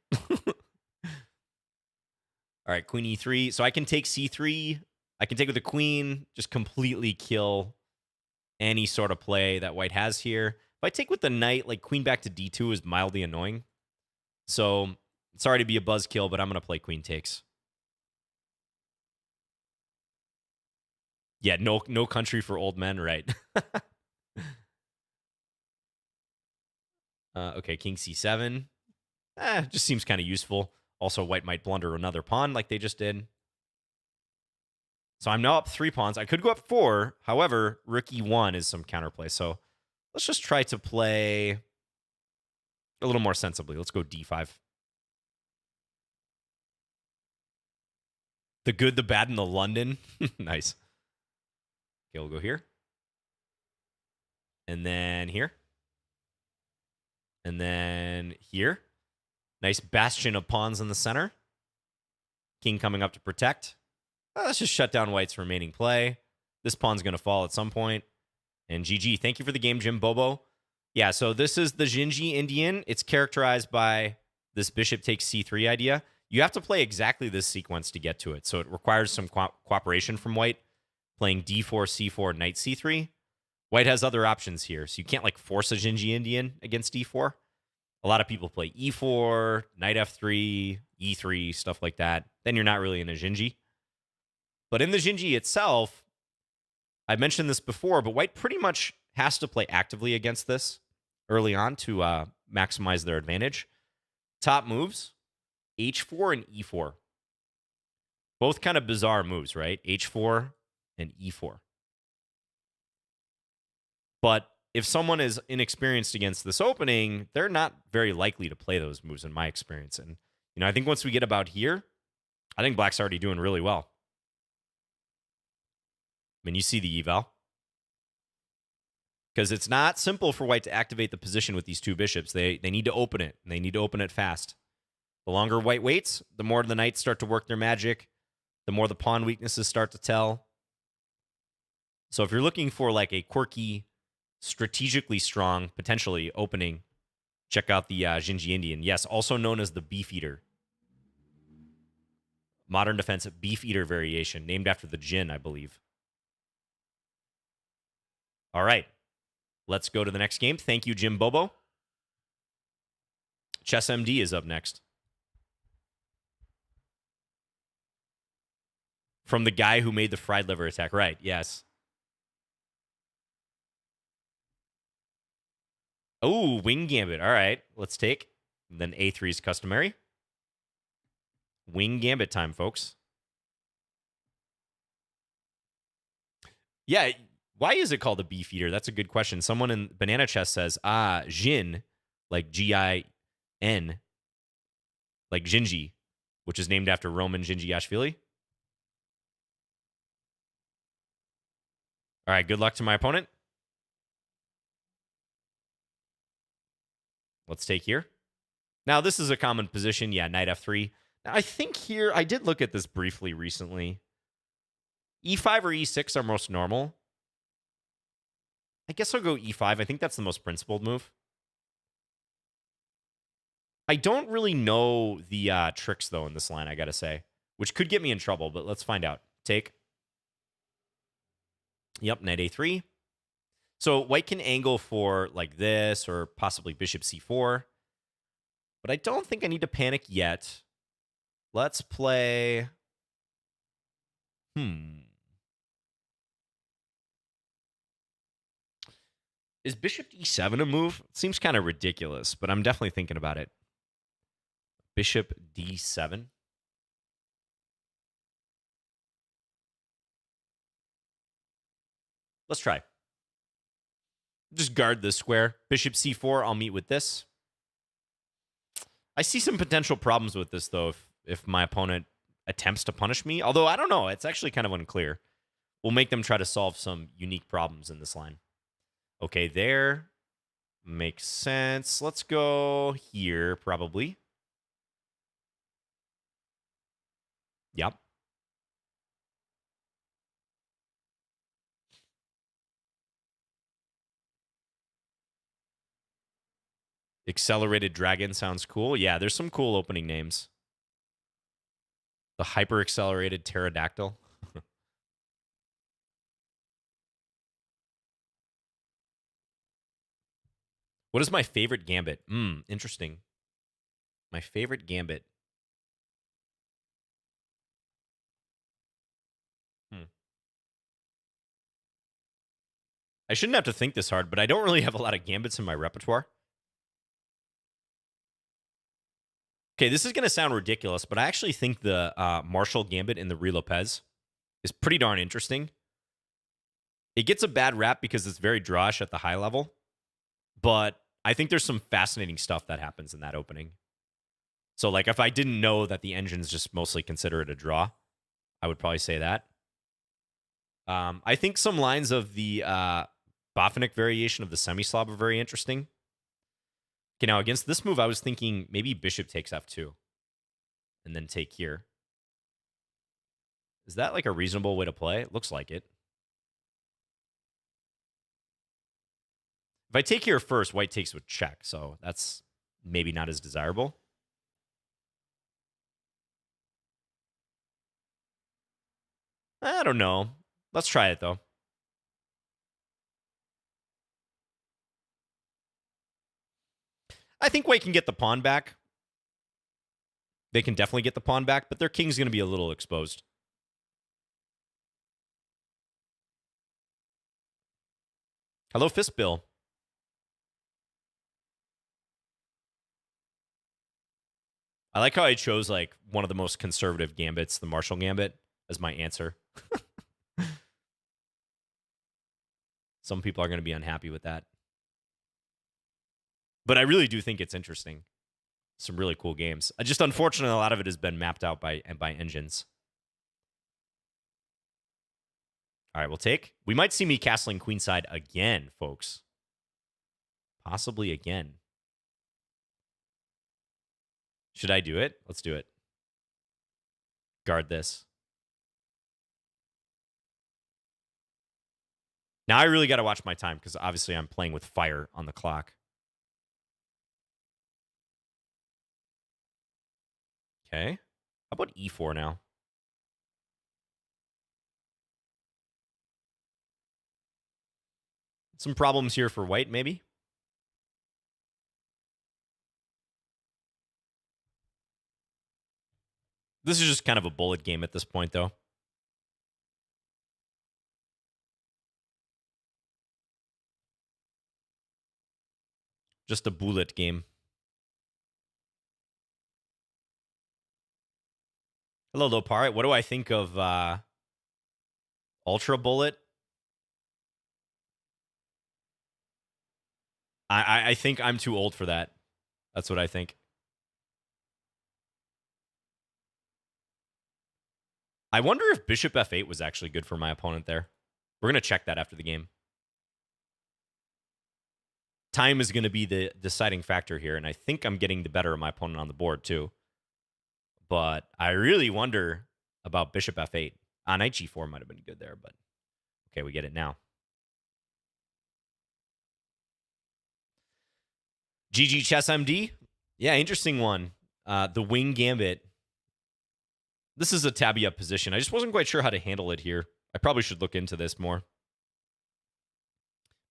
All right, queen e3. So I can take c3. I can take with the queen, just completely kill any sort of play that white has here. If I take with the knight, like queen back to d2 is mildly annoying. So sorry to be a buzzkill, but I'm going to play queen takes. Yeah, no country for old men, right? Okay, king c7. Just seems kind of useful. Also, white might blunder another pawn like they just did. So I'm now up 3 pawns. I could go up 4. However, rook e1 is some counterplay. So let's just try to play a little more sensibly. Let's go d5. The good, the bad, and the London. Nice. Okay, we'll go here. And then here. And then here. Nice bastion of pawns in the center. King coming up to protect. Let's just shut down white's remaining play. This pawn's going to fall at some point. And GG. Thank you for the game, Jim Bobo. Yeah, so this is the Jinji Indian. It's characterized by this bishop takes c3 idea. You have to play exactly this sequence to get to it. So it requires some cooperation from white, playing d4, c4, knight c3. White has other options here, so you can't like force a Jinji Indian against d4. A lot of people play e4, knight f3, e3, stuff like that. Then you're not really in a Jinji. But in the Jinji itself, I mentioned this before, but white pretty much has to play actively against this early on to maximize their advantage. Top moves, h4 and e4. Both kind of bizarre moves, right? h4 and e4. But if someone is inexperienced against this opening, they're not very likely to play those moves in my experience. And, I think once we get about here, I think black's already doing really well. I mean, you see the eval. Because it's not simple for white to activate the position with these two bishops. They need to open it, and they need to open it fast. The longer white waits, the more the knights start to work their magic, the more the pawn weaknesses start to tell. So if you're looking for like a quirky, strategically strong, potentially opening, check out the Jinji Indian. Yes, also known as the Beef Eater. Modern defensive Beef Eater variation, named after the Jin, I believe. All right. Let's go to the next game. Thank you, Jim Bobo. ChessMD is up next. From the guy who made the fried liver attack. Right, yes. Oh, wing gambit. All right, let's take. And then A3 is customary. Wing gambit time, folks. Yeah, why is it called a beef eater? That's a good question. Someone in Banana Chess says, Jin, like G-I-N, like Jinji, which is named after Roman Gingiashvili. All right, good luck to my opponent. Let's take here. Now, this is a common position. Yeah, knight f3. Now, I think here, I did look at this briefly recently. E5 or E6 are most normal. I guess I'll go E5. I think that's the most principled move. I don't really know the tricks, though, in this line, I gotta say, which could get me in trouble, but let's find out. Take. Yep, knight A3. So white can angle for like this or possibly bishop C4, but I don't think I need to panic yet. Let's play... Is bishop d7 a move? It seems kind of ridiculous, but I'm definitely thinking about it. Bishop d7. Let's try. Just guard this square. Bishop c4, I'll meet with this. I see some potential problems with this, though, if my opponent attempts to punish me. Although, I don't know. It's actually kind of unclear. We'll make them try to solve some unique problems in this line. Okay, there. Makes sense. Let's go here, probably. Yep. Accelerated Dragon sounds cool. Yeah, there's some cool opening names. The Hyper Accelerated Pterodactyl. What is my favorite gambit? Interesting. My favorite gambit. I shouldn't have to think this hard, but I don't really have a lot of gambits in my repertoire. Okay, this is going to sound ridiculous, but I actually think the Marshall Gambit in the Ruy Lopez is pretty darn interesting. It gets a bad rap because it's very drawish at the high level, but I think there's some fascinating stuff that happens in that opening. So, like, if I didn't know that the engines just mostly consider it a draw, I would probably say that. I think some lines of the Botvinnik variation of the semi-Slav are very interesting. Okay, now against this move, I was thinking maybe bishop takes f2 and then take here. Is that like a reasonable way to play? It looks like it. If I take here first, white takes with check, so that's maybe not as desirable. I don't know. Let's try it, though. I think white can get the pawn back. They can definitely get the pawn back, but their king's going to be a little exposed. Hello, Fist Bill. I like how I chose like one of the most conservative gambits, the Marshall Gambit, as my answer. Some people are going to be unhappy with that. But I really do think it's interesting. Some really cool games. Just unfortunately, a lot of it has been mapped out by engines. All right, we'll take. We might see me castling queenside again, folks. Possibly again. Should I do it? Let's do it. Guard this. Now I really got to watch my time because obviously I'm playing with fire on the clock. Okay. How about e4 now? Some problems here for white, maybe. This is just kind of a bullet game at this point, though. Just a bullet game. Hello, Lopar. What do I think of Ultra Bullet? I think I'm too old for that. That's what I think. I wonder if bishop f8 was actually good for my opponent there. We're going to check that after the game. Time is going to be the deciding factor here, and I think I'm getting the better of my opponent on the board, too. But I really wonder about bishop f8. Knight g4 might have been good there, but okay, we get it now. GG ChessMD. Yeah, interesting one. The wing gambit. This is a tabby up position. I just wasn't quite sure how to handle it here. I probably should look into this more.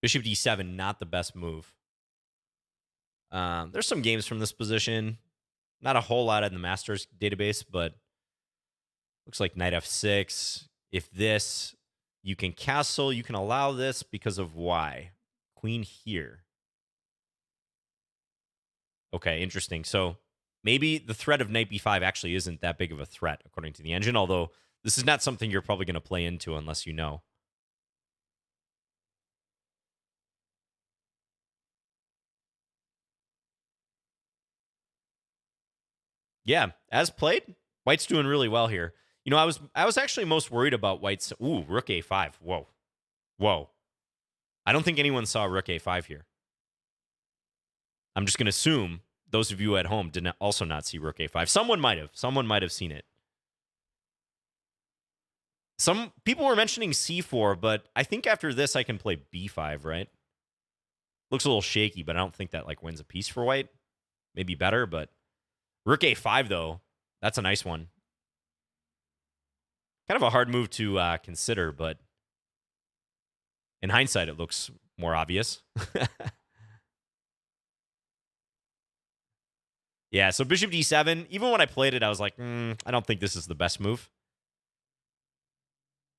Bishop d7, not the best move. There's some games from this position. Not a whole lot in the Masters database, but looks like knight f6. If this, you can castle, you can allow this because of why. Queen here. Okay, interesting. So maybe the threat of knight b5 actually isn't that big of a threat, according to the engine, although this is not something you're probably going to play into unless you know. Yeah, as played, white's doing really well here. You know, I was actually most worried about white's... Ooh, rook a5. Whoa. Whoa. I don't think anyone saw rook a5 here. I'm just going to assume those of you at home did not also not see rook a5. Someone might have. Someone might have seen it. Some people were mentioning c4, but I think after this I can play b5, right? Looks a little shaky, but I don't think that like wins a piece for white. Maybe better, but rook a5 though, that's a nice one. Kind of a hard move to consider, but in hindsight it looks more obvious. Yeah, so bishop d7, even when I played it, I was like, I don't think this is the best move.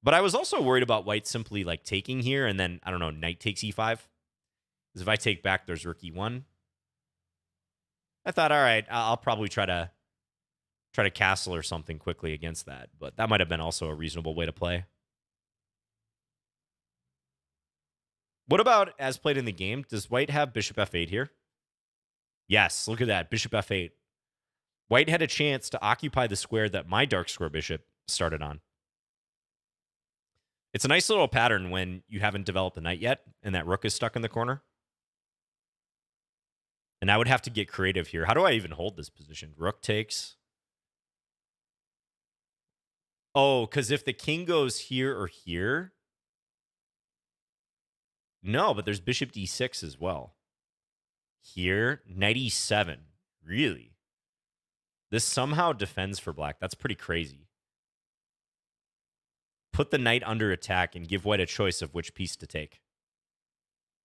But I was also worried about white simply like taking here and then, I don't know, knight takes e5. Because if I take back, there's rook e1. I thought, all right, I'll probably try to try to castle or something quickly against that. But that might have been also a reasonable way to play. What about as played in the game? Does white have bishop f8 here? Yes, look at that. Bishop f8. White had a chance to occupy the square that my dark square bishop started on. It's a nice little pattern when you haven't developed a knight yet and that rook is stuck in the corner. And I would have to get creative here. How do I even hold this position? Rook takes. Oh, because if the king goes here or here. No, but there's bishop d6 as well. Here, knight e7. Really? This somehow defends for black. That's pretty crazy. Put the knight under attack and give white a choice of which piece to take.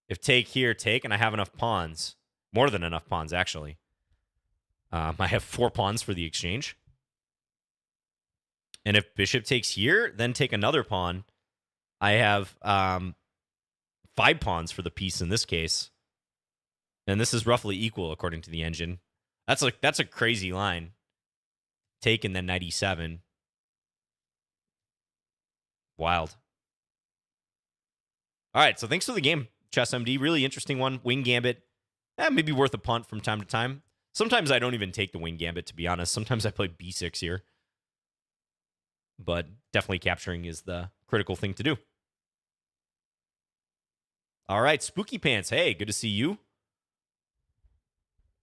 If take here, take, and I have enough pawns. More than enough pawns, actually. I have 4 pawns for the exchange. And if bishop takes here, then take another pawn. I have 5 pawns for the piece in this case. And this is roughly equal according to the engine. That's a crazy line. Take and then knight e7. Wild. All right, so thanks for the game, ChessMD. Really interesting one. Wing Gambit. Maybe worth a punt from time to time. Sometimes I don't even take the Wing Gambit, to be honest. Sometimes I play b6 here. But definitely capturing is the critical thing to do. All right, Spooky Pants. Hey, good to see you.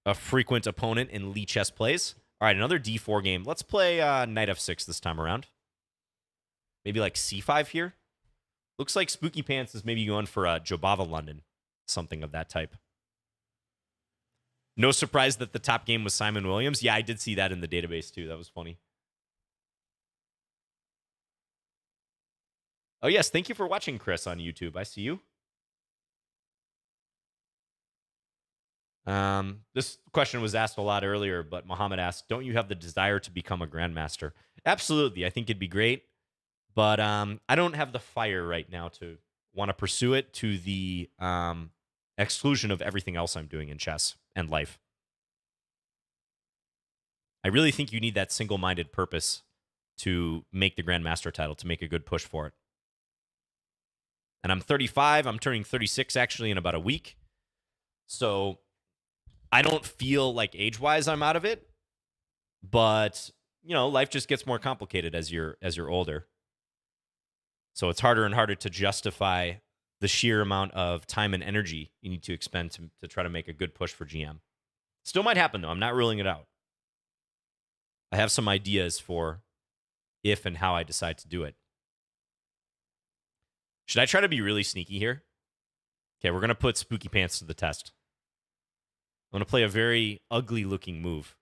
A frequent opponent in Lichess plays. All right, another d4 game. Let's play knight f6 this time around. Maybe like c5 here. Looks like Spooky Pants is maybe going for Jobava London. Something of that type. No surprise that the top game was Simon Williams. Yeah, I did see that in the database too. That was funny. Oh, yes. Thank you for watching, Chris, on YouTube. I see you. This question was asked a lot earlier, but Muhammad asked, don't you have the desire to become a grandmaster? Absolutely. I think it'd be great. But I don't have the fire right now to want to pursue it to the exclusion of everything else I'm doing in chess and life. I really think you need that single-minded purpose to make the grandmaster title, to make a good push for it. And I'm 35. I'm turning 36 actually in about a week. So I don't feel like age-wise I'm out of it. But, you know, life just gets more complicated as you're older. So it's harder and harder to justify the sheer amount of time and energy you need to expend to try to make a good push for GM. Still might happen, though. I'm not ruling it out. I have some ideas for if and how I decide to do it. Should I try to be really sneaky here? Okay, we're going to put Spooky Pants to the test. I'm going to play a very ugly-looking move.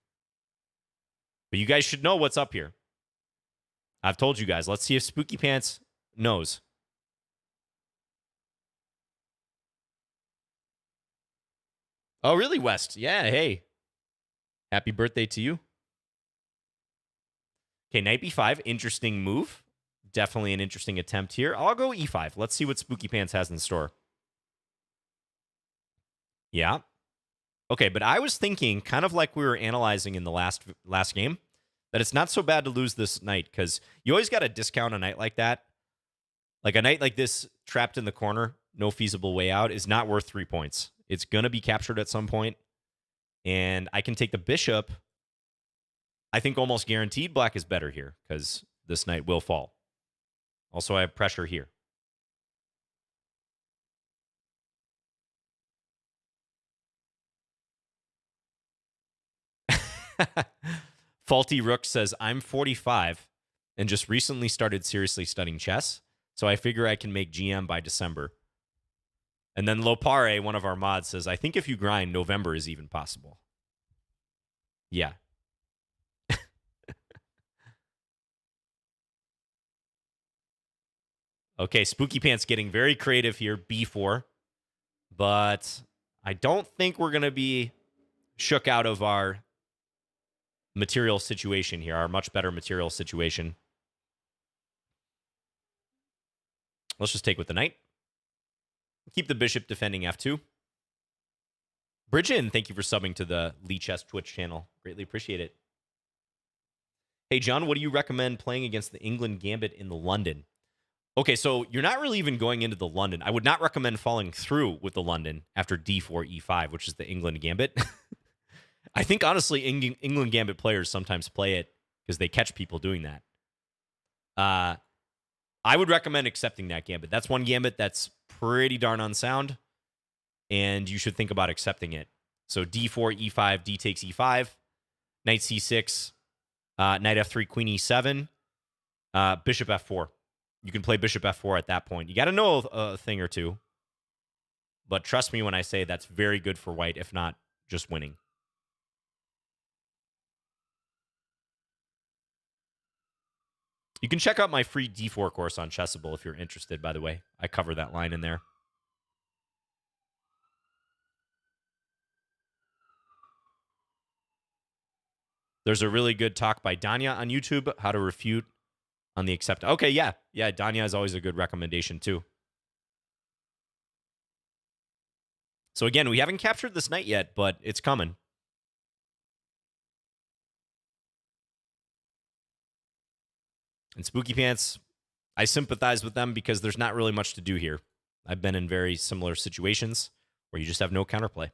But you guys should know what's up here. I've told you guys. Let's see if Spooky Pants knows. Oh, really, West? Yeah, hey. Happy birthday to you. Okay, knight b5. Interesting move. Definitely an interesting attempt here. I'll go e5. Let's see what Spooky Pants has in store. Yeah. Okay, but I was thinking, kind of like we were analyzing in the last game, that it's not so bad to lose this knight, because you always got to discount a knight like that. Like a knight like this trapped in the corner, no feasible way out, is not worth 3 points. It's going to be captured at some point, and I can take the bishop. I think almost guaranteed black is better here, because this knight will fall. Also, I have pressure here. Faulty Rook says, I'm 45 and just recently started seriously studying chess, so I figure I can make GM by December. And then Lopare, one of our mods, says, I think if you grind, November is even possible. Yeah. Okay, Spooky Pants getting very creative here, b4. But I don't think we're going to be shook out of our material situation here, our much better material situation. Let's just take with the knight. Keep the bishop defending f2. Bridget, thank you for subbing to the Lichess Twitch channel. Greatly appreciate it. Hey, John, what do you recommend playing against the England Gambit in the London? Okay, so you're not really even going into the London. I would not recommend following through with the London after d4, e5, which is the England Gambit. I think, honestly, England Gambit players sometimes play it because they catch people doing that. I would recommend accepting that Gambit. That's one Gambit that's pretty darn unsound, and you should think about accepting it. So d4, e5, d takes e5, knight c6, knight f3, queen e7, bishop f4. You can play bishop f4 at that point. You got to know a thing or two, but trust me when I say that's very good for white, if not just winning. You can check out my free d4 course on Chessable if you're interested, by the way. I cover that line in there. There's a really good talk by Danya on YouTube, how to refute on the accept. Okay, yeah. Yeah, Danya is always a good recommendation, too. So again, we haven't captured this knight yet, but it's coming. And Spooky Pants, I sympathize with them because there's not really much to do here. I've been in very similar situations where you just have no counterplay.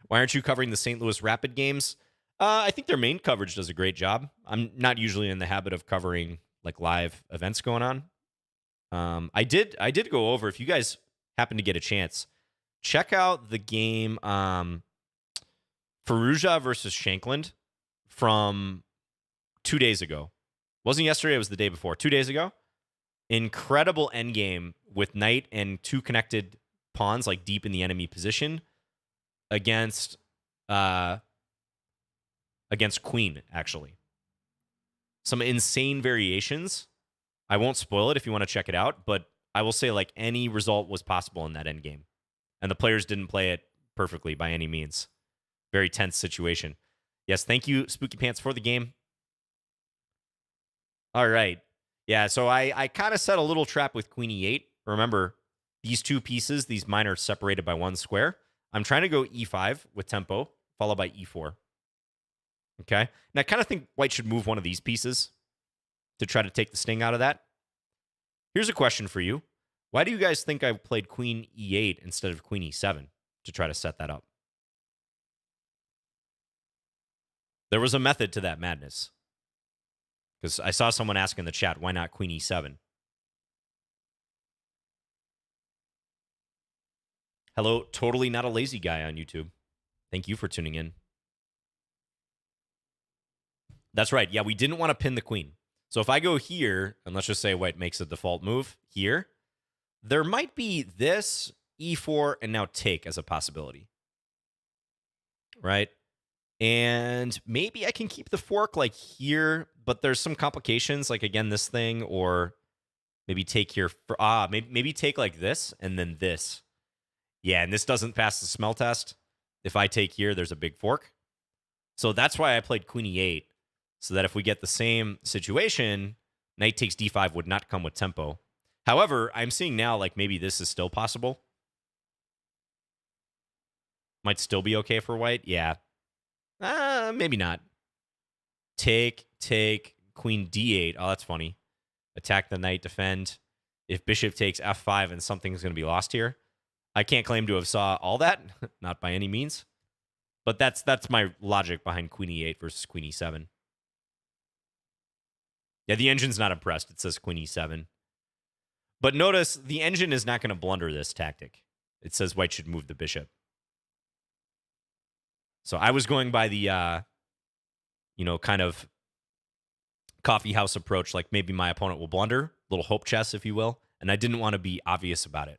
Why aren't you covering the St. Louis Rapid games? I think their main coverage does a great job. I'm not usually in the habit of covering like live events going on. I did go over, if you guys happen to get a chance, check out the game Firouzja versus Shankland from 2 days ago. Wasn't yesterday, it was the day before. 2 days ago. Incredible endgame with knight and two connected pawns like deep in the enemy position against queen, actually. Some insane variations. I won't spoil it if you want to check it out, but I will say like any result was possible in that endgame. And the players didn't play it perfectly by any means. Very tense situation. Yes, thank you, Spooky Pants, for the game. All right. Yeah, so I kind of set a little trap with queen e8. Remember, these two pieces, these mine are separated by one square. I'm trying to go e5 with tempo, followed by e4. Okay? And I kind of think white should move one of these pieces to try to take the sting out of that. Here's a question for you. Why do you guys think I played queen e8 instead of queen e7 to try to set that up? There was a method to that madness. Because I saw someone ask in the chat, why not queen e7? Hello, totally not a lazy guy on YouTube. Thank you for tuning in. That's right. Yeah, we didn't want to pin the queen. So if I go here, and let's just say white makes a default move here, there might be this, e4, and now take as a possibility. Right? And maybe I can keep the fork like here, but there's some complications, like again, this thing, or maybe take here. Maybe take like this, and then this. Yeah, and this doesn't pass the smell test. If I take here, there's a big fork. So that's why I played queen e8, so that if we get the same situation, knight takes d5 would not come with tempo. However, I'm seeing now like maybe this is still possible. Might still be okay for white. Yeah. Maybe not. Take, queen d8. Oh, that's funny. Attack the knight, defend. If bishop takes f5 and something's going to be lost here. I can't claim to have saw all that. Not by any means. But that's my logic behind queen e8 versus queen e7. Yeah, the engine's not impressed. It says queen e7. But notice the engine is not going to blunder this tactic. It says white should move the bishop. So I was going by the, kind of coffee house approach, like maybe my opponent will blunder, little hope chess, if you will. And I didn't want to be obvious about it.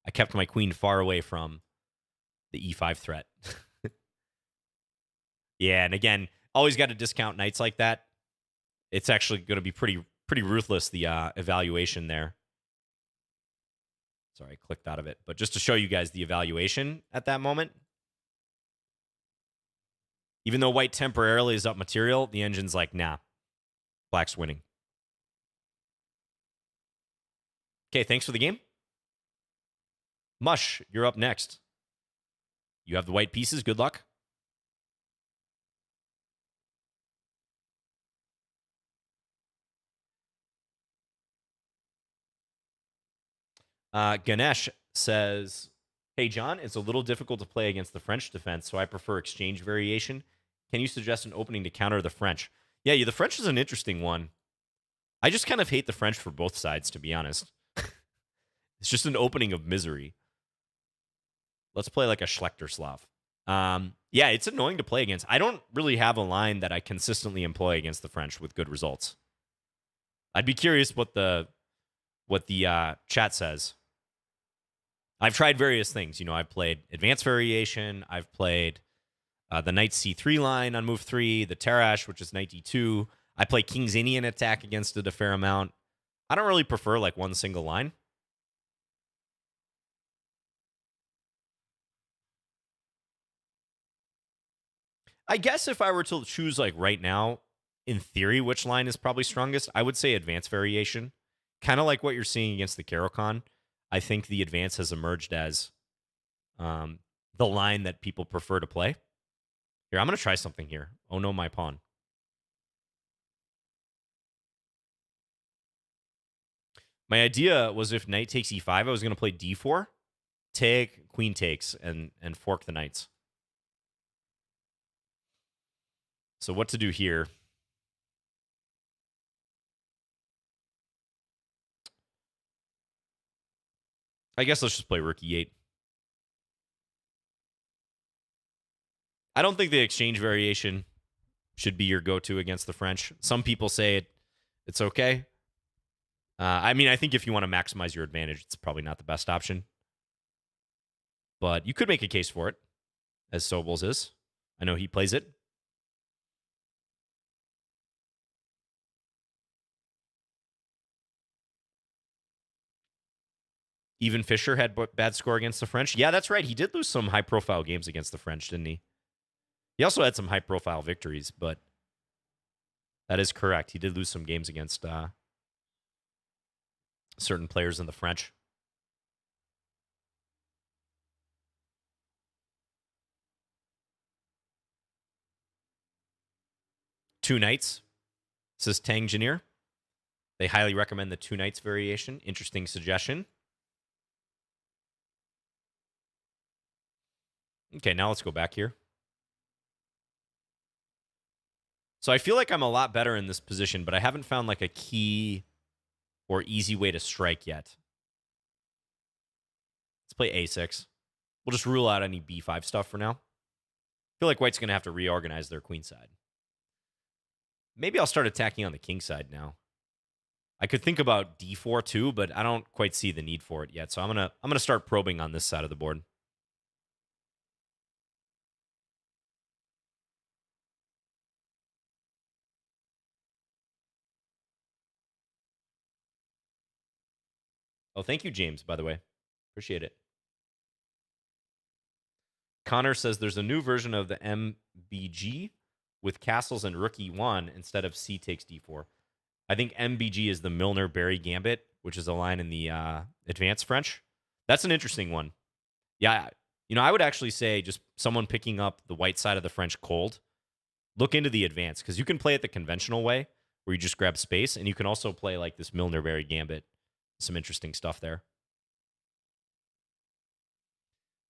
I kept my queen far away from the e5 threat. Yeah, and again, always got to discount knights like that. It's actually going to be pretty ruthless, the evaluation there. Sorry, I clicked out of it. But just to show you guys the evaluation at that moment. Even though white temporarily is up material, the engine's like, nah, black's winning. Okay, thanks for the game. Mush, you're up next. You have the white pieces. Good luck. Ganesh says, "Hey John, it's a little difficult to play against the French defense, so I prefer exchange variation. Can you suggest an opening to counter the French?" Yeah, the French is an interesting one. I just kind of hate the French for both sides, to be honest. It's just an opening of misery. Let's play like a Schlechter Slav. Yeah, it's annoying to play against. I don't really have a line that I consistently employ against the French with good results. I'd be curious what the chat says. I've tried various things. I've played advanced variation. I've played the knight c3 line on move 3, the Tarrasch, which is knight d2. I play king's Indian attack against it a fair amount. I don't really prefer like one single line. I guess if I were to choose like right now, in theory, which line is probably strongest, I would say advanced variation. Kind of like what you're seeing against the Caro-Kann. I think the advance has emerged as the line that people prefer to play. Here, I'm going to try something here. Oh no, my pawn. My idea was if knight takes e5, I was going to play d4, take, queen takes, and fork the knights. So what to do here? I guess let's just play rook e8. I don't think the exchange variation should be your go-to against the French. Some people say it's okay. I mean, I think if you want to maximize your advantage, it's probably not the best option. But you could make a case for it, as Sobels is. I know he plays it. Even Fischer had bad score against the French. Yeah, that's right. He did lose some high-profile games against the French, didn't he? He also had some high-profile victories, but that is correct. He did lose some games against certain players in the French. Two knights, says Tang Engineer. They highly recommend the two knights variation. Interesting suggestion. Okay, now let's go back here. So I feel like I'm a lot better in this position, but I haven't found like a key or easy way to strike yet. Let's play a6. We'll just rule out any b5 stuff for now. I feel like white's going to have to reorganize their queen side. Maybe I'll start attacking on the king side now. I could think about d4 too, but I don't quite see the need for it yet. So I'm gonna start probing on this side of the board. Oh, thank you, James, by the way. Appreciate it. Connor says there's a new version of the MBG with castles and rook e1 instead of c takes d4. I think MBG is the Milner-Berry Gambit, which is a line in the advanced French. That's an interesting one. Yeah, I would actually say just someone picking up the white side of the French cold, look into the advance, because you can play it the conventional way, where you just grab space, and you can also play like this Milner-Berry Gambit. Some interesting stuff there.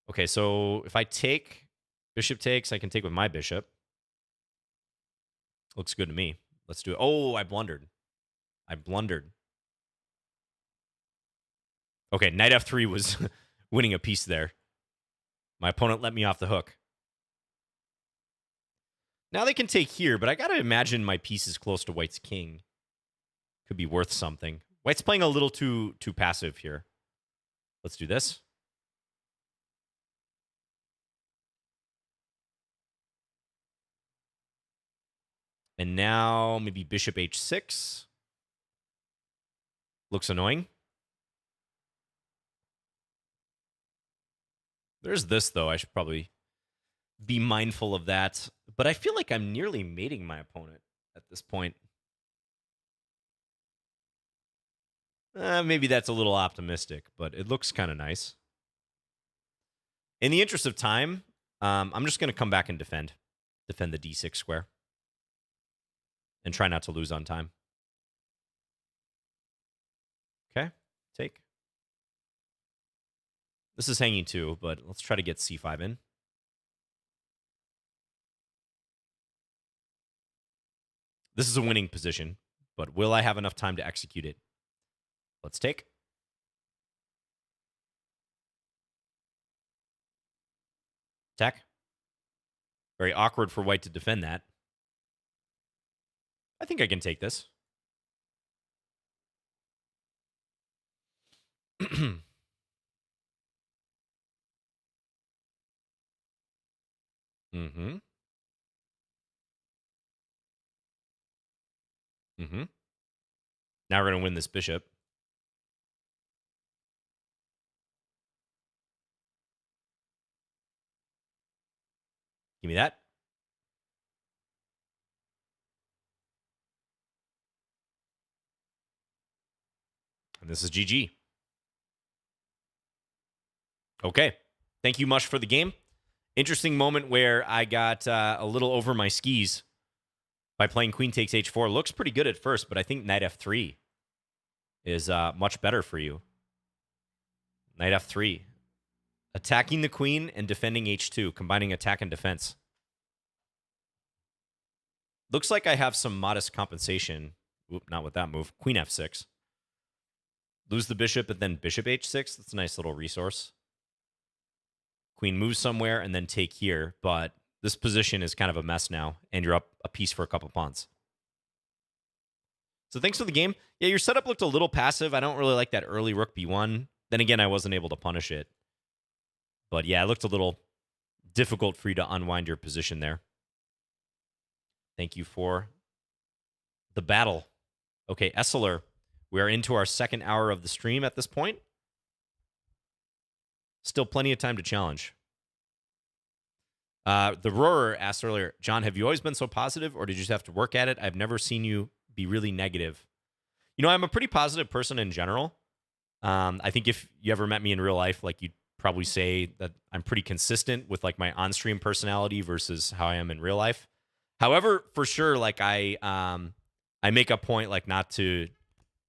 Okay, so if I take, bishop takes, I can take with my bishop. Looks good to me. Let's do it. Oh, I blundered. Okay, knight f3 was winning a piece there. My opponent let me off the hook. Now they can take here, but I got to imagine my piece is close to white's king. Could be worth something. White's playing a little too passive here. Let's do this. And now maybe bishop h6. Looks annoying. There's this, though. I should probably be mindful of that. But I feel like I'm nearly mating my opponent at this point. Maybe that's a little optimistic, but it looks kind of nice. In the interest of time, I'm just going to come back and defend the d6 square. And try not to lose on time. Okay, take. This is hanging too, but let's try to get c5 in. This is a winning position, but will I have enough time to execute it? Let's take. Attack. Very awkward for white to defend that. I think I can take this. Mm-hmm. Mm-hmm. Now we're going to win this bishop. Give me that. And this is GG. Okay. Thank you, Mush, for the game. Interesting moment where I got a little over my skis by playing queen takes h4. Looks pretty good at first, but I think knight f3 is much better for you. Knight f3. Attacking the queen and defending h2, combining attack and defense. Looks like I have some modest compensation. Oop, not with that move. Queen f6. Lose the bishop and then bishop h6. That's a nice little resource. Queen moves somewhere and then take here, but this position is kind of a mess now, and you're up a piece for a couple pawns. So thanks for the game. Yeah, your setup looked a little passive. I don't really like that early rook b1. Then again, I wasn't able to punish it. But yeah, it looked a little difficult for you to unwind your position there. Thank you for the battle. Okay, Essler, we are into our second hour of the stream at this point. Still plenty of time to challenge. The roarer asked earlier, John, have you always been so positive, or did you just have to work at it? I've never seen you be really negative. You know, I'm a pretty positive person in general. I think if you ever met me in real life, like, you'd probably say that I'm pretty consistent with like my on-stream personality versus how I am in real life. However, for sure, like I make a point like not to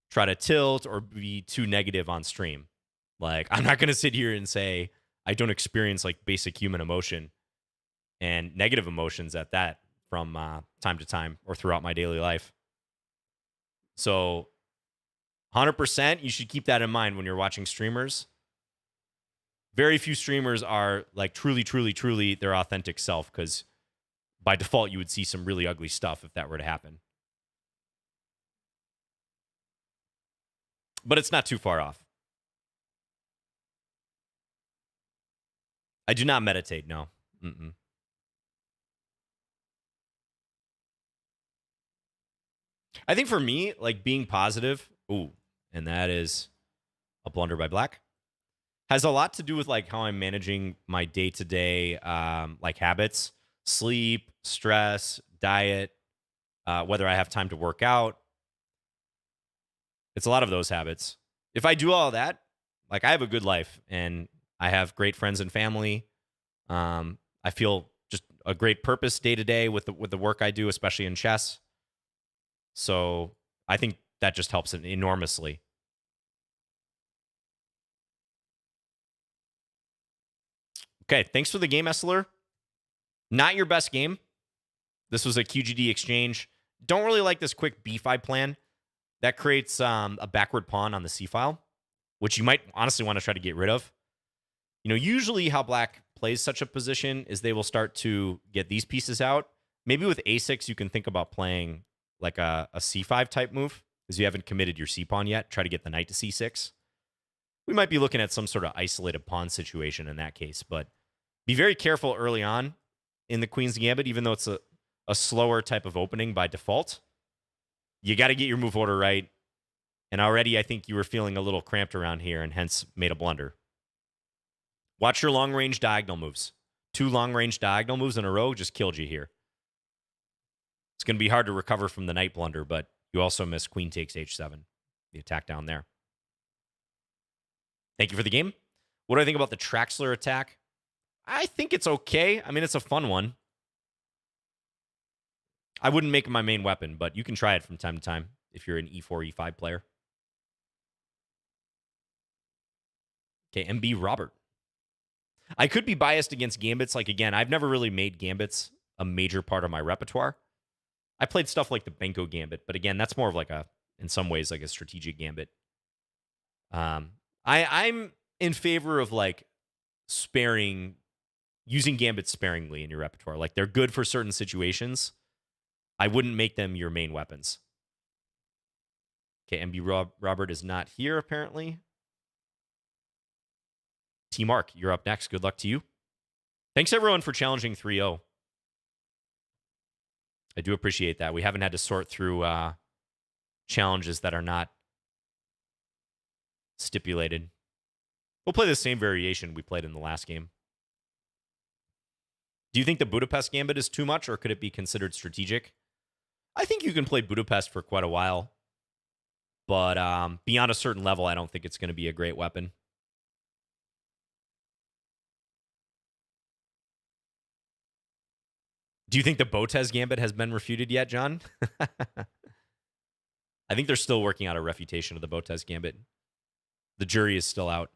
try to tilt or be too negative on stream. Like, I'm not going to sit here and say I don't experience like basic human emotion and negative emotions at that from time to time or throughout my daily life. So 100%, you should keep that in mind when you're watching streamers. Very few streamers are like truly their authentic self, because by default, you would see some really ugly stuff if that were to happen. But it's not too far off. I do not meditate, no. I think for me, like, being positive, and that is a blunder by black, has a lot to do with like how I'm managing my day-to-day like habits, sleep, stress, diet, whether I have time to work out. It's a lot of those habits. If I do all that, like, I have a good life and I have great friends and family. I feel just a great purpose day to day with the work I do, especially in chess. So I think that just helps it enormously. Okay, thanks for the game, Essler. Not your best game. This was a QGD exchange. Don't really like this quick b5 plan. That creates a backward pawn on the c file, which you might honestly want to try to get rid of. You know, usually how black plays such a position is they will start to get these pieces out. Maybe with a6, you can think about playing like a c5 type move, because you haven't committed your c pawn yet. Try to get the knight to c6. We might be looking at some sort of isolated pawn situation in that case, but be very careful early on in the Queen's Gambit, even though it's a slower type of opening by default. You got to get your move order right. And already I think you were feeling a little cramped around here and hence made a blunder. Watch your long-range diagonal moves. 2 long-range diagonal moves in a row just killed you here. It's going to be hard to recover from the knight blunder, but you also miss queen takes h7, the attack down there. Thank you for the game. What do I think about the Traxler attack? I think it's okay. I mean, it's a fun one. I wouldn't make it my main weapon, but you can try it from time to time if you're an e4, e5 player. Okay, MB Robert. I could be biased against gambits. Like, again, I've never really made gambits a major part of my repertoire. I played stuff like the Benko gambit, but again, that's more of like in some ways, like a strategic gambit. I'm in favor of like using gambits sparingly in your repertoire. Like, they're good for certain situations. I wouldn't make them your main weapons. Okay, MB Robert is not here, apparently. T Mark, you're up next. Good luck to you. Thanks, everyone, for challenging 3-0. I do appreciate that. We haven't had to sort through challenges that are not stipulated. We'll play the same variation we played in the last game. Do you think the Budapest Gambit is too much, or could it be considered strategic? I think you can play Budapest for quite a while. But beyond a certain level, I don't think it's going to be a great weapon. Do you think the Botez Gambit has been refuted yet, John? I think they're still working out a refutation of the Botez Gambit. The jury is still out.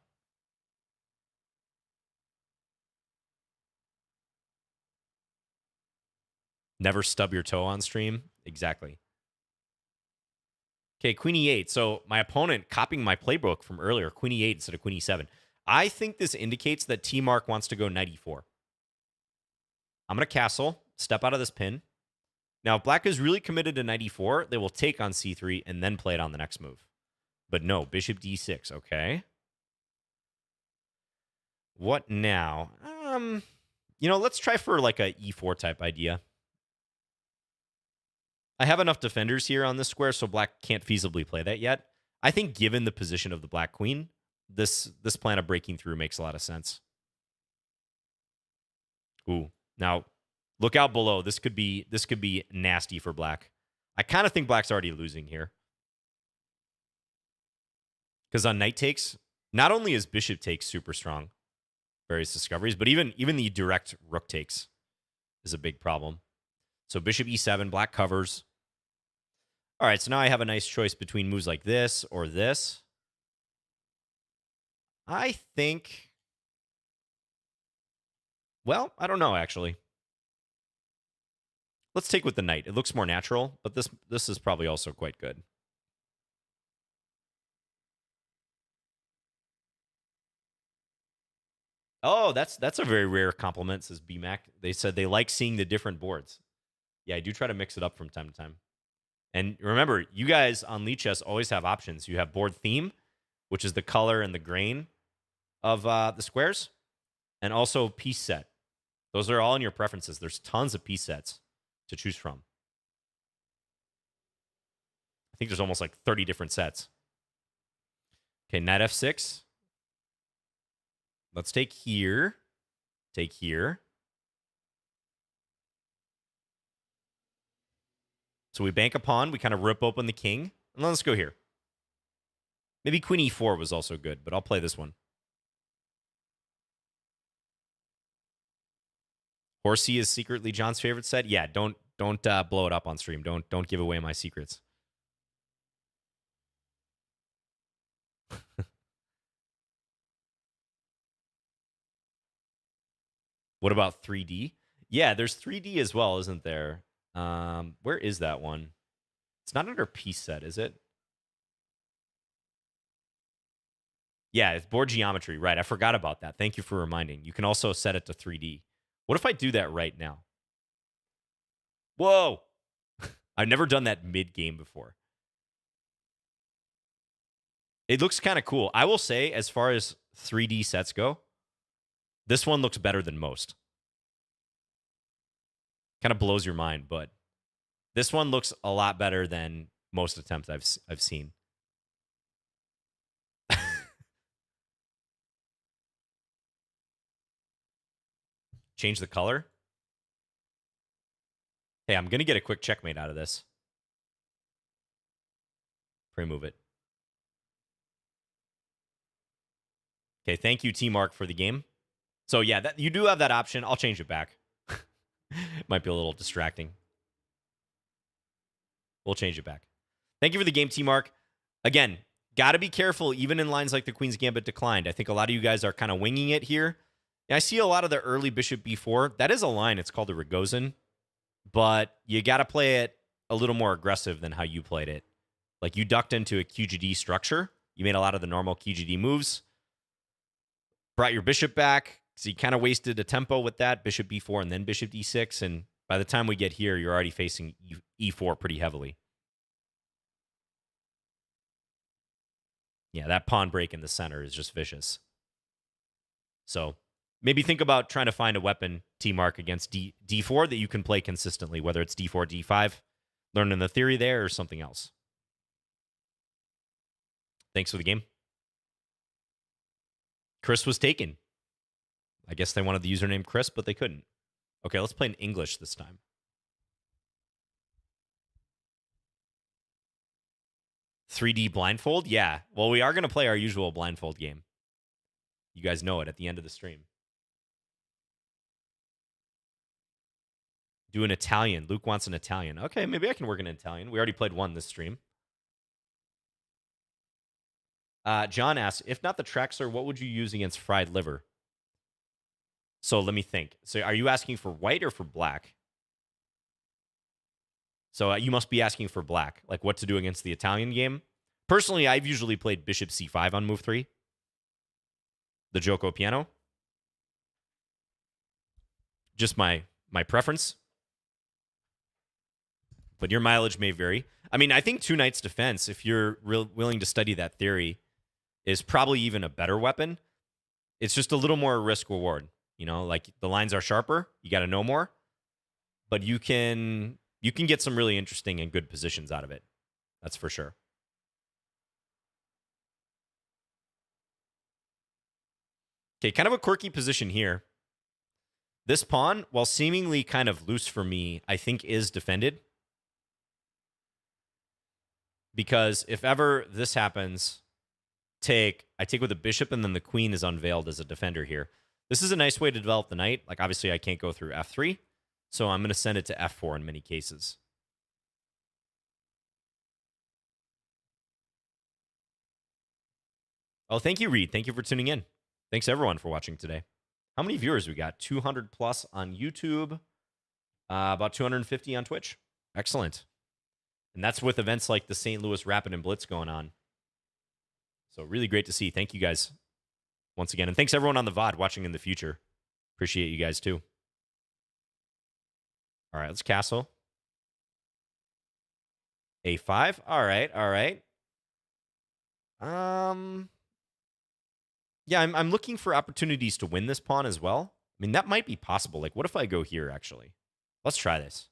Never stub your toe on stream. Exactly. Okay, Queen E8. So my opponent copying my playbook from earlier, Queen E8 instead of Queen E7. I think this indicates that T Mark wants to go Knight E4. I'm going to castle, step out of this pin. Now, if Black is really committed to Knight E4, they will take on C3 and then play it on the next move. But no, Bishop D6, okay. What now? Let's try for like a E4 type idea. I have enough defenders here on this square, so Black can't feasibly play that yet. I think given the position of the Black Queen, this plan of breaking through makes a lot of sense. Ooh. Now, look out below. This could be nasty for Black. I kind of think Black's already losing here. Because on knight takes, not only is bishop takes super strong, various discoveries, but even the direct rook takes is a big problem. So bishop e7, Black covers. All right, so now I have a nice choice between moves like this or this. I think, well, I don't know, actually. Let's take with the knight. It looks more natural, but this is probably also quite good. Oh, that's a very rare compliment, says BMAC. They said they like seeing the different boards. Yeah, I do try to mix it up from time to time. And remember, you guys on Lichess always have options. You have board theme, which is the color and the grain of the squares, and also piece set. Those are all in your preferences. There's tons of piece sets to choose from. I think there's almost like 30 different sets. Okay, knight f6. Let's take here. Take here. So we bank a pawn. We kind of rip open the king. And let's go here. Maybe queen e4 was also good, but I'll play this one. Horsey is secretly John's favorite set. Yeah, don't blow it up on stream. Don't give away my secrets. What about 3D? Yeah, there's 3D as well, isn't there? Where is that one? It's not under piece set, is it? Yeah, it's board geometry. Right, I forgot about that. Thank you for reminding. You can also set it to 3D. What if I do that right now? Whoa! I've never done that mid-game before. It looks kind of cool. I will say, as far as 3D sets go, this one looks better than most. Kind of blows your mind, but this one looks a lot better than most attempts I've seen. Change the color. Hey, I'm going to get a quick checkmate out of this. Pre-move it. Okay, thank you, T-Mark, for the game. So, yeah, you do have that option. I'll change it back. Might be a little distracting. We'll change it back. Thank you for the game, T-Mark. Again, got to be careful, even in lines like the Queen's Gambit declined. I think a lot of you guys are kind of winging it here. Yeah, I see a lot of the early bishop b4. That is a line. It's called a Rogozin, but you got to play it a little more aggressive than how you played it. Like, you ducked into a QGD structure. You made a lot of the normal QGD moves, brought your bishop back, so you kind of wasted a tempo with that, bishop b4 and then bishop d6, and by the time we get here, you're already facing e4 pretty heavily. Yeah, that pawn break in the center is just vicious. So maybe think about trying to find a weapon, T-Mark, against d4 that you can play consistently, whether it's d4, d5, learning the theory there, or something else. Thanks for the game. Chris was taken. I guess they wanted the username Chris, but they couldn't. Okay, let's play in English this time. "3D Blindfold?" Yeah. Well, we are going to play our usual Blindfold game. You guys know it at the end of the stream. Do an Italian. Luke wants an Italian. Okay, maybe I can work an Italian. We already played one this stream. John asks, if not the Traxler, what would you use against fried liver? So let me think. So are you asking for white or for black? So you must be asking for black, like what to do against the Italian game. Personally, I've usually played bishop c5 on move 3. The Joko piano. Just my preference. But your mileage may vary. I mean, I think two knights defense, if you're willing to study that theory, is probably even a better weapon. It's just a little more risk reward. You know, like the lines are sharper. You got to know more. But you can get some really interesting and good positions out of it. That's for sure. Okay, kind of a quirky position here. This pawn, while seemingly kind of loose for me, I think is defended. Because if ever this happens, I take with the bishop, and then the queen is unveiled as a defender here. This is a nice way to develop the knight. Like, obviously, I can't go through f3, so I'm going to send it to f4 in many cases. Oh, thank you, Reed. Thank you for tuning in. Thanks, everyone, for watching today. How many viewers we got? 200 plus on YouTube, about 250 on Twitch. Excellent. And that's with events like the St. Louis Rapid and Blitz going on. So really great to see. Thank you guys once again. And thanks everyone on the VOD watching in the future. Appreciate you guys too. All right, let's castle. A5. All right, all right. Yeah, I'm looking for opportunities to win this pawn as well. I mean, that might be possible. Like, what if I go here, actually? Let's try this.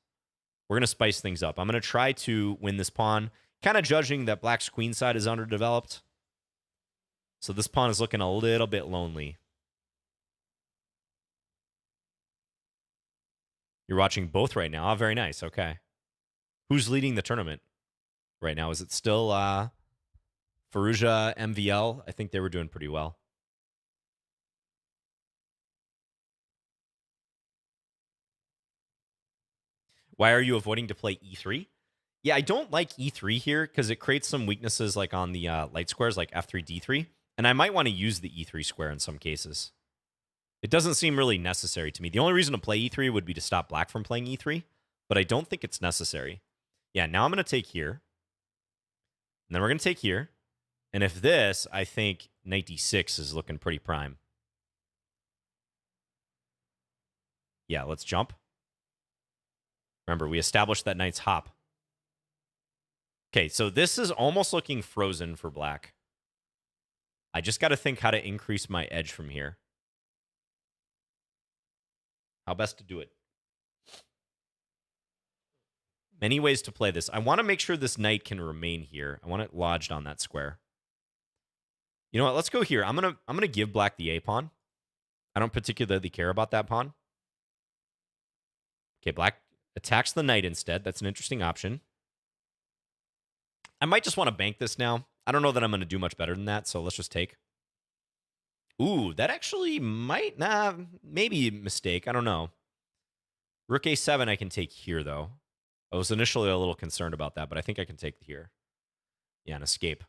We're going to spice things up. I'm going to try to win this pawn, kind of judging that black's queen side is underdeveloped. So this pawn is looking a little bit lonely. You're watching both right now. Oh, very nice. Okay. Who's leading the tournament right now? Is it still Faruja, MVL? I think they were doing pretty well. Why are you avoiding to play e3? Yeah, I don't like e3 here because it creates some weaknesses like on the light squares like f3, d3. And I might want to use the e3 square in some cases. It doesn't seem really necessary to me. The only reason to play e3 would be to stop black from playing e3, but I don't think it's necessary. Yeah, now I'm going to take here. And then we're going to take here. And if this, I think knight d6 is looking pretty prime. Yeah, let's jump. Remember, we established that knight's hop. Okay, so this is almost looking frozen for black. I just got to think how to increase my edge from here. How best to do it. Many ways to play this. I want to make sure this knight can remain here. I want it lodged on that square. You know what? Let's go here. I'm gonna give black the A pawn. I don't particularly care about that pawn. Okay, black attacks the knight instead. That's an interesting option. I might just want to bank this now. I don't know that I'm going to do much better than that, so let's just take. Ooh, that actually might... Nah, maybe a mistake. I don't know. Rook a7 I can take here, though. I was initially a little concerned about that, but I think I can take here. Yeah, and escape.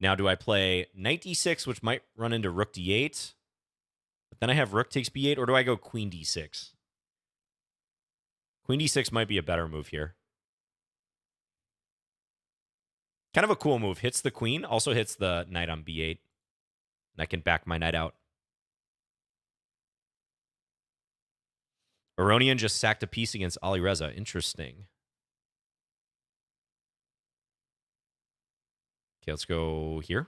Now, do I play knight d6, which might run into rook d8? But then I have rook takes b8, or do I go queen d6? Queen d6 might be a better move here. Kind of a cool move. Hits the queen, also hits the knight on b8. And I can back my knight out. Aronian just sacked a piece against Ali Reza. Interesting. Okay, let's go here.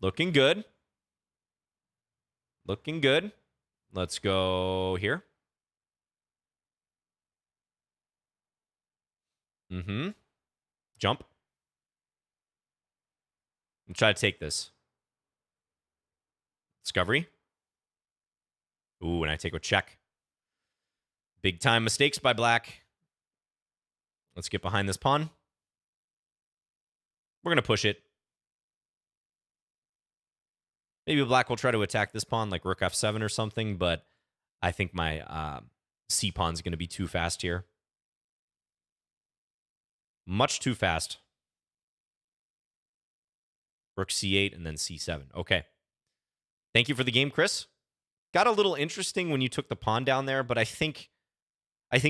Looking good. Looking good. Let's go here. Jump. And try to take this. Discovery. Ooh, and I take a check. Big time mistakes by black. Let's get behind this pawn. We're going to push it. Maybe black will try to attack this pawn like rook f7 or something, but I think my c pawn is going to be too fast here. Much too fast. Rook c8 and then c7. Okay. Thank you for the game, Chris. Got a little interesting when you took the pawn down there, but I think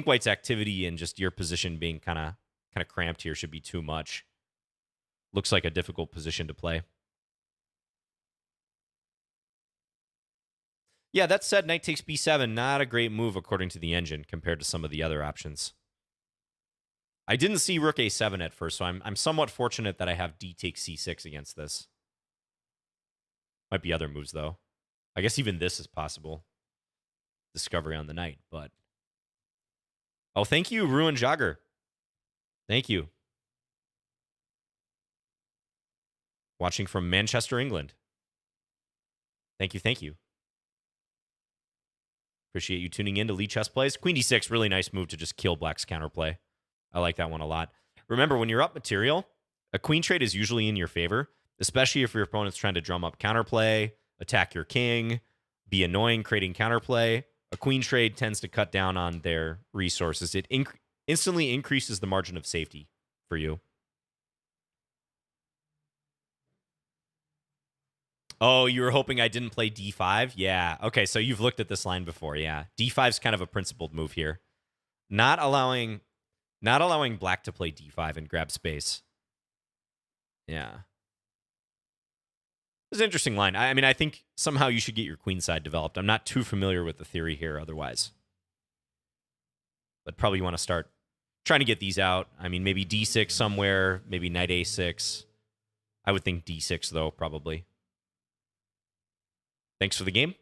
white's activity and just your position being kind of cramped here should be too much. Looks like a difficult position to play. Yeah, that said, knight takes b7, not a great move according to the engine compared to some of the other options. I didn't see rook a7 at first, so I'm somewhat fortunate that I have d takes c6 against this. Might be other moves, though. I guess even this is possible. Discovery on the knight, but... Oh, thank you, Ruin Jogger. Thank you. Watching from Manchester, England. Thank you, thank you. Appreciate you tuning in to Lichess Plays. Queen d6, really nice move to just kill black's counterplay. I like that one a lot. Remember, when you're up material, a queen trade is usually in your favor, especially if your opponent's trying to drum up counterplay, attack your king, be annoying, creating counterplay. A queen trade tends to cut down on their resources. It instantly increases the margin of safety for you. Oh, you were hoping I didn't play d5? Yeah. Okay, so you've looked at this line before. Yeah. d5 is kind of a principled move here. Not allowing black to play d5 and grab space. Yeah. It's an interesting line. I mean, I think somehow you should get your queen side developed. I'm not too familiar with the theory here otherwise. But probably you want to start trying to get these out. I mean, maybe d6 somewhere, maybe knight a6. I would think d6, though, probably. Thanks for the game.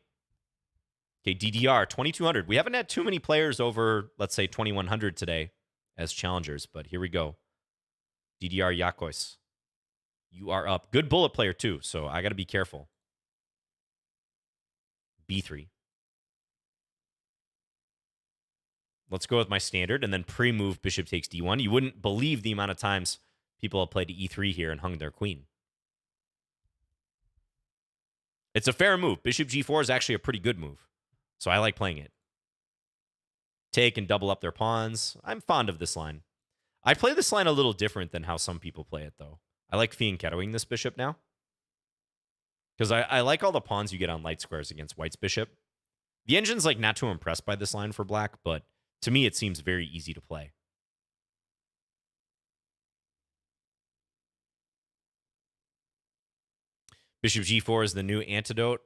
Okay, DDR, 2,200. We haven't had too many players over, let's say, 2,100 today as challengers, but here we go. DDR Yakos. You are up. Good bullet player, too, so I got to be careful. B3. Let's go with my standard, and then pre-move bishop takes d1. You wouldn't believe the amount of times people have played to e3 here and hung their queen. It's a fair move. Bishop g4 is actually a pretty good move, so I like playing it. Take and double up their pawns. I'm fond of this line. I play this line a little different than how some people play it, though. I like fianchettoing this bishop now, because I like all the pawns you get on light squares against white's bishop. The engine's like not too impressed by this line for black, but to me it seems very easy to play. Bishop g4 is the new antidote.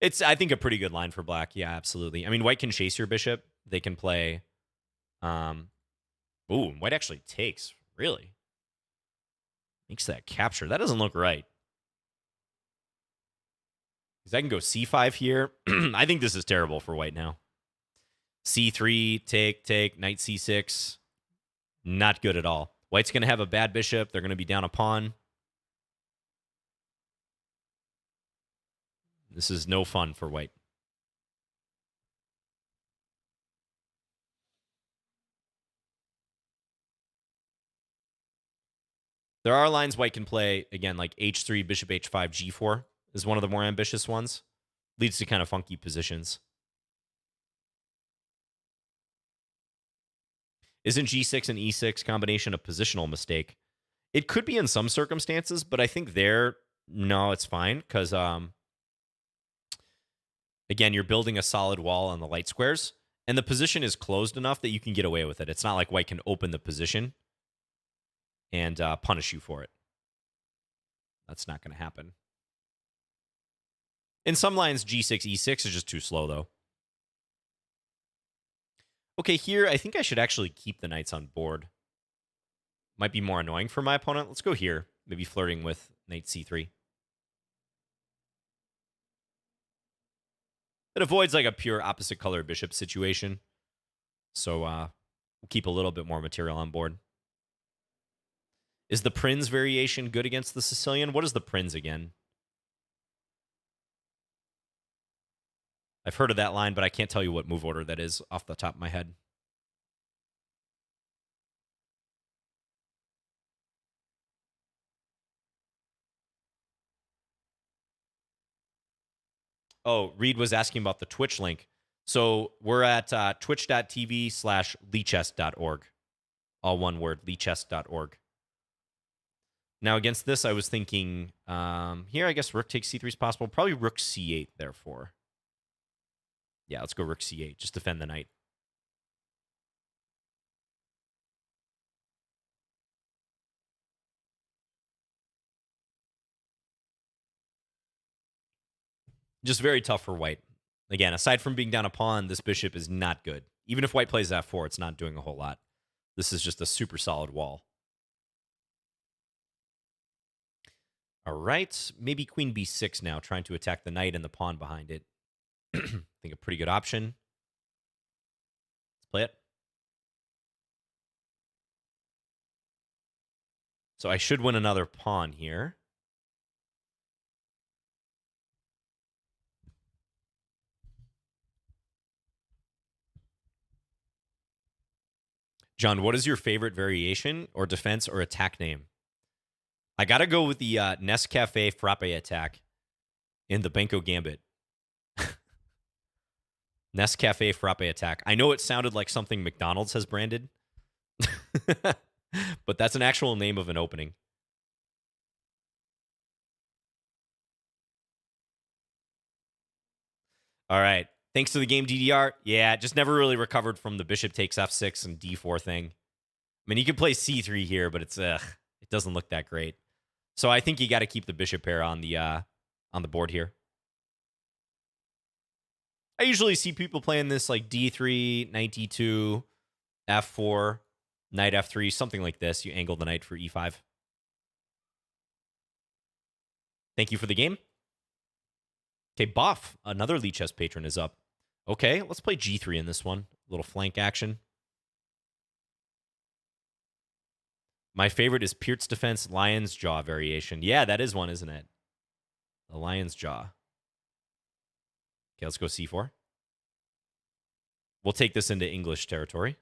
It's, I think, a pretty good line for black. Yeah, absolutely. I mean, white can chase your bishop. They can play... Ooh, white actually takes. Really? Makes that capture. That doesn't look right. Because I can go c5 here. I think this is terrible for white now. c3, take, knight c6. Not good at all. White's going to have a bad bishop. They're going to be down a pawn. This is no fun for white. There are lines white can play, again, like h3, bishop h5, g4 is one of the more ambitious ones. Leads to kind of funky positions. Isn't G6 and E6 combination a positional mistake? It could be in some circumstances, but I think no, it's fine because, again, you're building a solid wall on the light squares, and the position is closed enough that you can get away with it. It's not like white can open the position and punish you for it. That's not going to happen. In some lines, G6, E6 is just too slow, though. Okay, here, I think I should actually keep the knights on board. Might be more annoying for my opponent. Let's go here. Maybe flirting with knight C3. It avoids like a pure opposite color bishop situation. So we'll keep a little bit more material on board. Is the Prinz variation good against the Sicilian? What is the Prinz again? I've heard of that line, but I can't tell you what move order that is off the top of my head. Oh, Reed was asking about the Twitch link. So we're at twitch.tv/lichess.org. All one word, lichess.org. Now, against this, I was thinking, here, I guess rook takes c3 is possible. Probably rook c8, therefore. Yeah, let's go rook c8. Just defend the knight. Just very tough for white. Again, aside from being down a pawn, this bishop is not good. Even if white plays f4, it's not doing a whole lot. This is just a super solid wall. All right, maybe queen b6 now, trying to attack the knight and the pawn behind it. I think a pretty good option. Let's play it. So I should win another pawn here. John, what is your favorite variation or defense or attack name? I got to go with the Nescafe Frappe attack in the Benko Gambit. Nescafe Frappe attack. I know it sounded like something McDonald's has branded, but that's an actual name of an opening. All right. Thanks to the game DDR. Yeah, just never really recovered from the bishop takes f6 and d4 thing. I mean, you can play c3 here, but it doesn't look that great. So I think you got to keep the bishop pair on the board here. I usually see people playing this like d3, knight d2, f4, knight f3, something like this. You angle the knight for e5. Thank you for the game. Okay, Buff, another Lichess patron, is up. Okay, let's play g3 in this one. A little flank action. My favorite is Peart's Defense Lion's Jaw variation. Yeah, that is one, isn't it? The Lion's Jaw. Okay, let's go c4. We'll take this into English territory.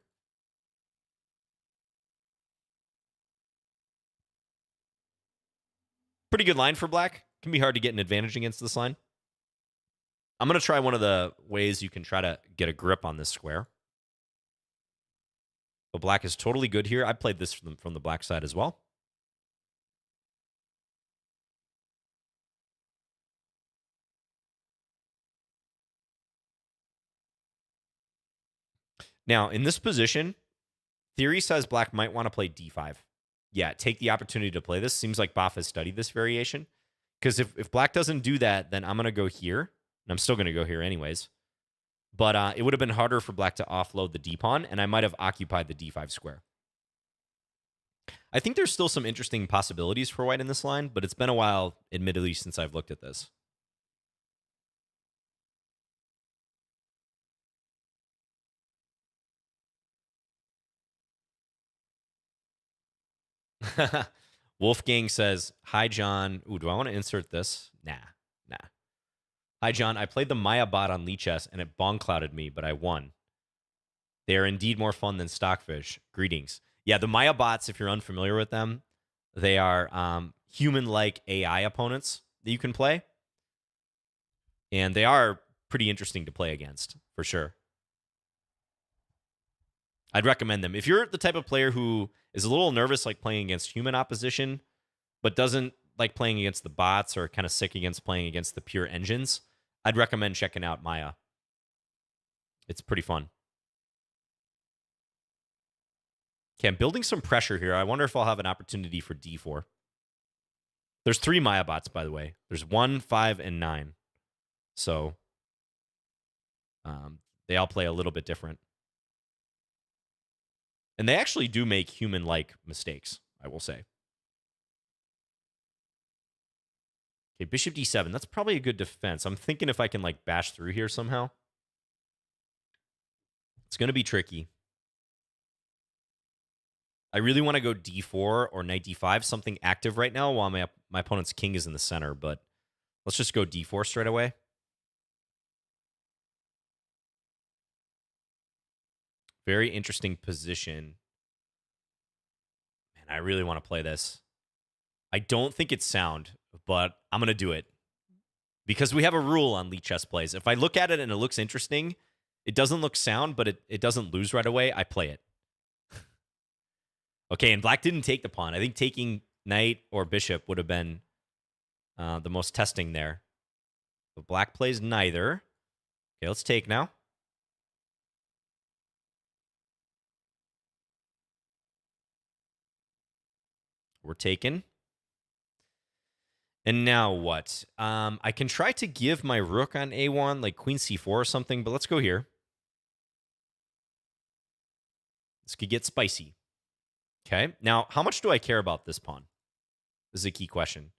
Pretty good line for black. Can be hard to get an advantage against this line. I'm going to try one of the ways you can try to get a grip on this square. But black is totally good here. I played this from the black side as well. Now, in this position, theory says black might want to play d5. Yeah, take the opportunity to play this. Seems like Boff has studied this variation. Because if black doesn't do that, then I'm going to go here. And I'm still going to go here anyways. But it would have been harder for black to offload the d-pawn, and I might have occupied the d5 square. I think there's still some interesting possibilities for white in this line, but it's been a while, admittedly, since I've looked at this. Wolfgang says, hi, John. Ooh, do I want to insert this? Nah. Hi, John. I played the Maya bot on Lichess, and it bong clouded me, but I won. They are indeed more fun than Stockfish. Greetings. Yeah, the Maya bots, if you're unfamiliar with them, they are human-like AI opponents that you can play. And they are pretty interesting to play against, for sure. I'd recommend them. If you're the type of player who is a little nervous, like playing against human opposition, but doesn't like playing against the bots or kind of sick against playing against the pure engines, I'd recommend checking out Maya. It's pretty fun. Okay, I'm building some pressure here. I wonder if I'll have an opportunity for d4. There's 3 Maya bots, by the way. There's 1, 5, and 9. So they all play a little bit different. And they actually do make human-like mistakes, I will say. Okay, bishop d7. That's probably a good defense. I'm thinking if I can like bash through here somehow. It's going to be tricky. I really want to go d4 or knight d5, something active right now while my opponent's king is in the center, but let's just go d4 straight away. Very interesting position. Man, I really want to play this. I don't think it's sound, but I'm going to do it. Because we have a rule on Lichess plays. If I look at it and it looks interesting, it doesn't look sound, but it doesn't lose right away, I play it. Okay, and black didn't take the pawn. I think taking knight or bishop would have been the most testing there. But black plays neither. Okay, let's take now. We're taken. And now what? I can try to give my rook on a1, like queen c4 or something, but let's go here. This could get spicy. Okay, now how much do I care about this pawn? This is a key question.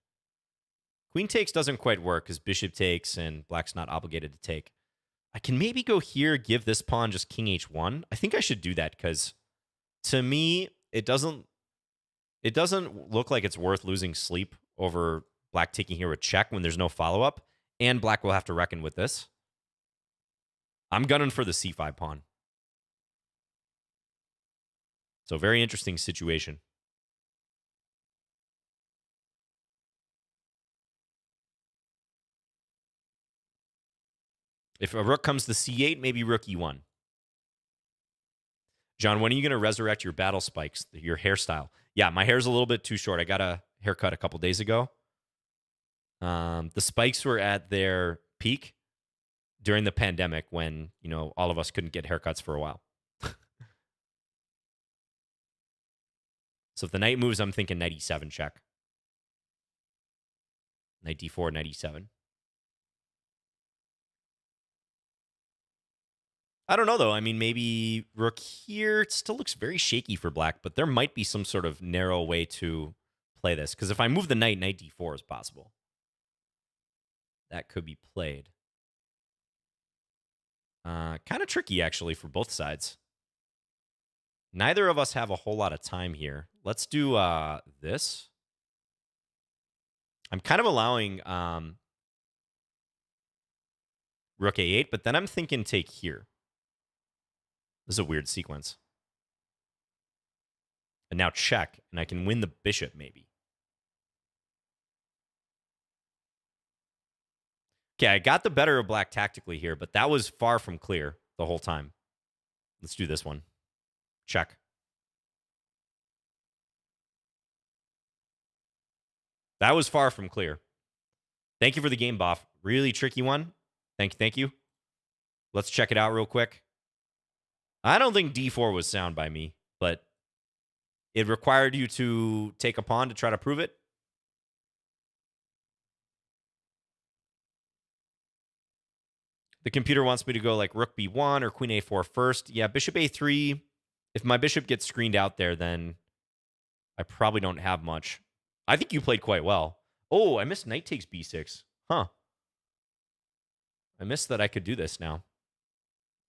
Queen takes doesn't quite work because bishop takes and black's not obligated to take. I can maybe go here, give this pawn just king h1. I think I should do that because to me, it doesn't look like it's worth losing sleep over black taking here with check when there's no follow-up, and black will have to reckon with this. I'm gunning for the c5 pawn. So very interesting situation. If a rook comes to c8, maybe rook e1. John, when are you going to resurrect your battle spikes, your hairstyle? Yeah, my hair's a little bit too short. I got a haircut a couple days ago. The spikes were at their peak during the pandemic when, you know, all of us couldn't get haircuts for a while. So if the knight moves, I'm thinking knight e7 check. Knight d4, knight e7. I don't know, though. I mean, maybe rook here. It still looks very shaky for black, but there might be some sort of narrow way to play this. Because if I move the knight, knight d4 is possible. That could be played. Kind of tricky, actually, for both sides. Neither of us have a whole lot of time here. Let's do this. I'm kind of allowing rook a8, but then I'm thinking take here. This is a weird sequence. And now check, and I can win the bishop, maybe. Okay, I got the better of black tactically here, but that was far from clear the whole time. Let's do this one. Check. That was far from clear. Thank you for the game, Boff. Really tricky one. Thank you. Let's check it out real quick. I don't think d4 was sound by me, but it required you to take a pawn to try to prove it. The computer wants me to go like rook b1 or queen a4 first. Yeah, bishop a3. If my bishop gets screened out there, then I probably don't have much. I think you played quite well. Oh, I missed knight takes b6. Huh. I missed that I could do this now.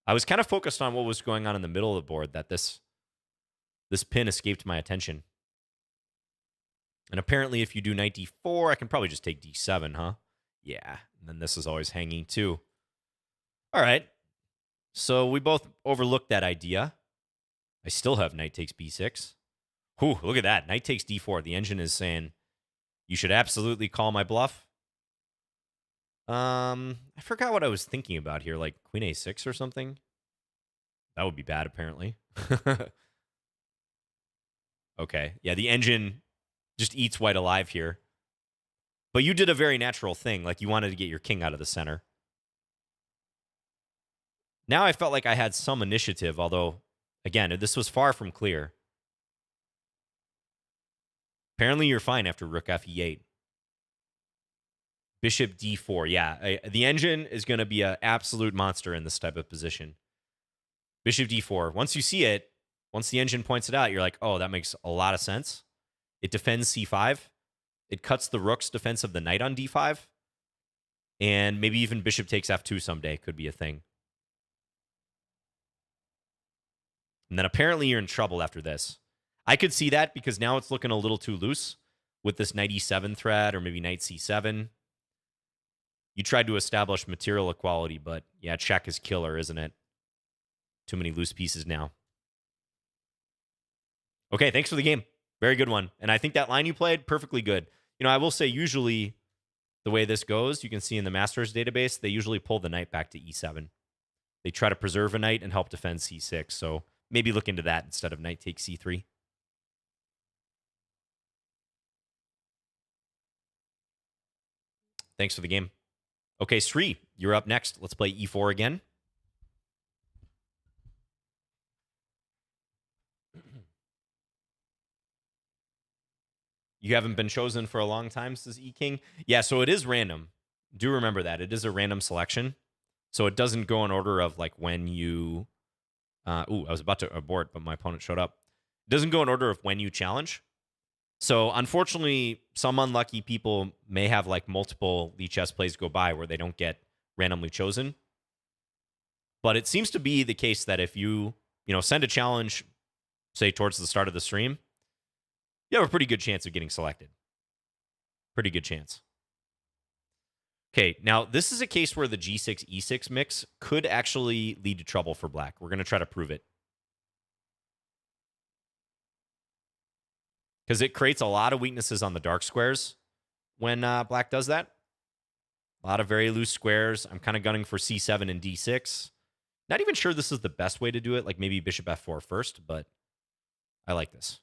I was kind of focused on what was going on in the middle of the board, that this pin escaped my attention. And apparently if you do knight d4, I can probably just take d7, huh? Yeah, and then this is always hanging too. All right. So we both overlooked that idea. I still have knight takes b6. Whew, look at that. Knight takes d4. The engine is saying, you should absolutely call my bluff. I forgot what I was thinking about here, like queen a6 or something. That would be bad, apparently. Okay. Yeah, the engine just eats white alive here. But you did a very natural thing. Like, you wanted to get your king out of the center. Now I felt like I had some initiative, although, again, this was far from clear. Apparently, you're fine after rook f e8. Bishop d4. Yeah, the engine is going to be an absolute monster in this type of position. Bishop d4. Once you see it, once the engine points it out, you're like, oh, that makes a lot of sense. It defends c5. It cuts the rook's defense of the knight on d5. And maybe even bishop takes f2 someday could be a thing. And then apparently you're in trouble after this. I could see that because now it's looking a little too loose with this knight e7 threat or maybe knight c7. You tried to establish material equality, but yeah, check is killer, isn't it? Too many loose pieces now. Okay, thanks for the game. Very good one. And I think that line you played, perfectly good. You know, I will say usually the way this goes, you can see in the Masters database, they usually pull the knight back to e7. They try to preserve a knight and help defend c6. So maybe look into that instead of knight takes c3. Thanks for the game. Okay, Sri, you're up next. Let's play e4 again. You haven't been chosen for a long time, says E-King. Yeah, so it is random. Do remember that. It is a random selection. So it doesn't go in order of like when you... I was about to abort, but my opponent showed up. It doesn't go in order of when you challenge. So unfortunately, some unlucky people may have like multiple Lichess plays go by where they don't get randomly chosen. But it seems to be the case that if you send a challenge, say towards the start of the stream, you have a pretty good chance of getting selected. Pretty good chance. Okay, now this is a case where the g6, e6 mix could actually lead to trouble for black. We're going to try to prove it. Because it creates a lot of weaknesses on the dark squares when black does that. A lot of very loose squares. I'm kind of gunning for c7 and d6. Not even sure this is the best way to do it. Like maybe bishop f4 first, but I like this.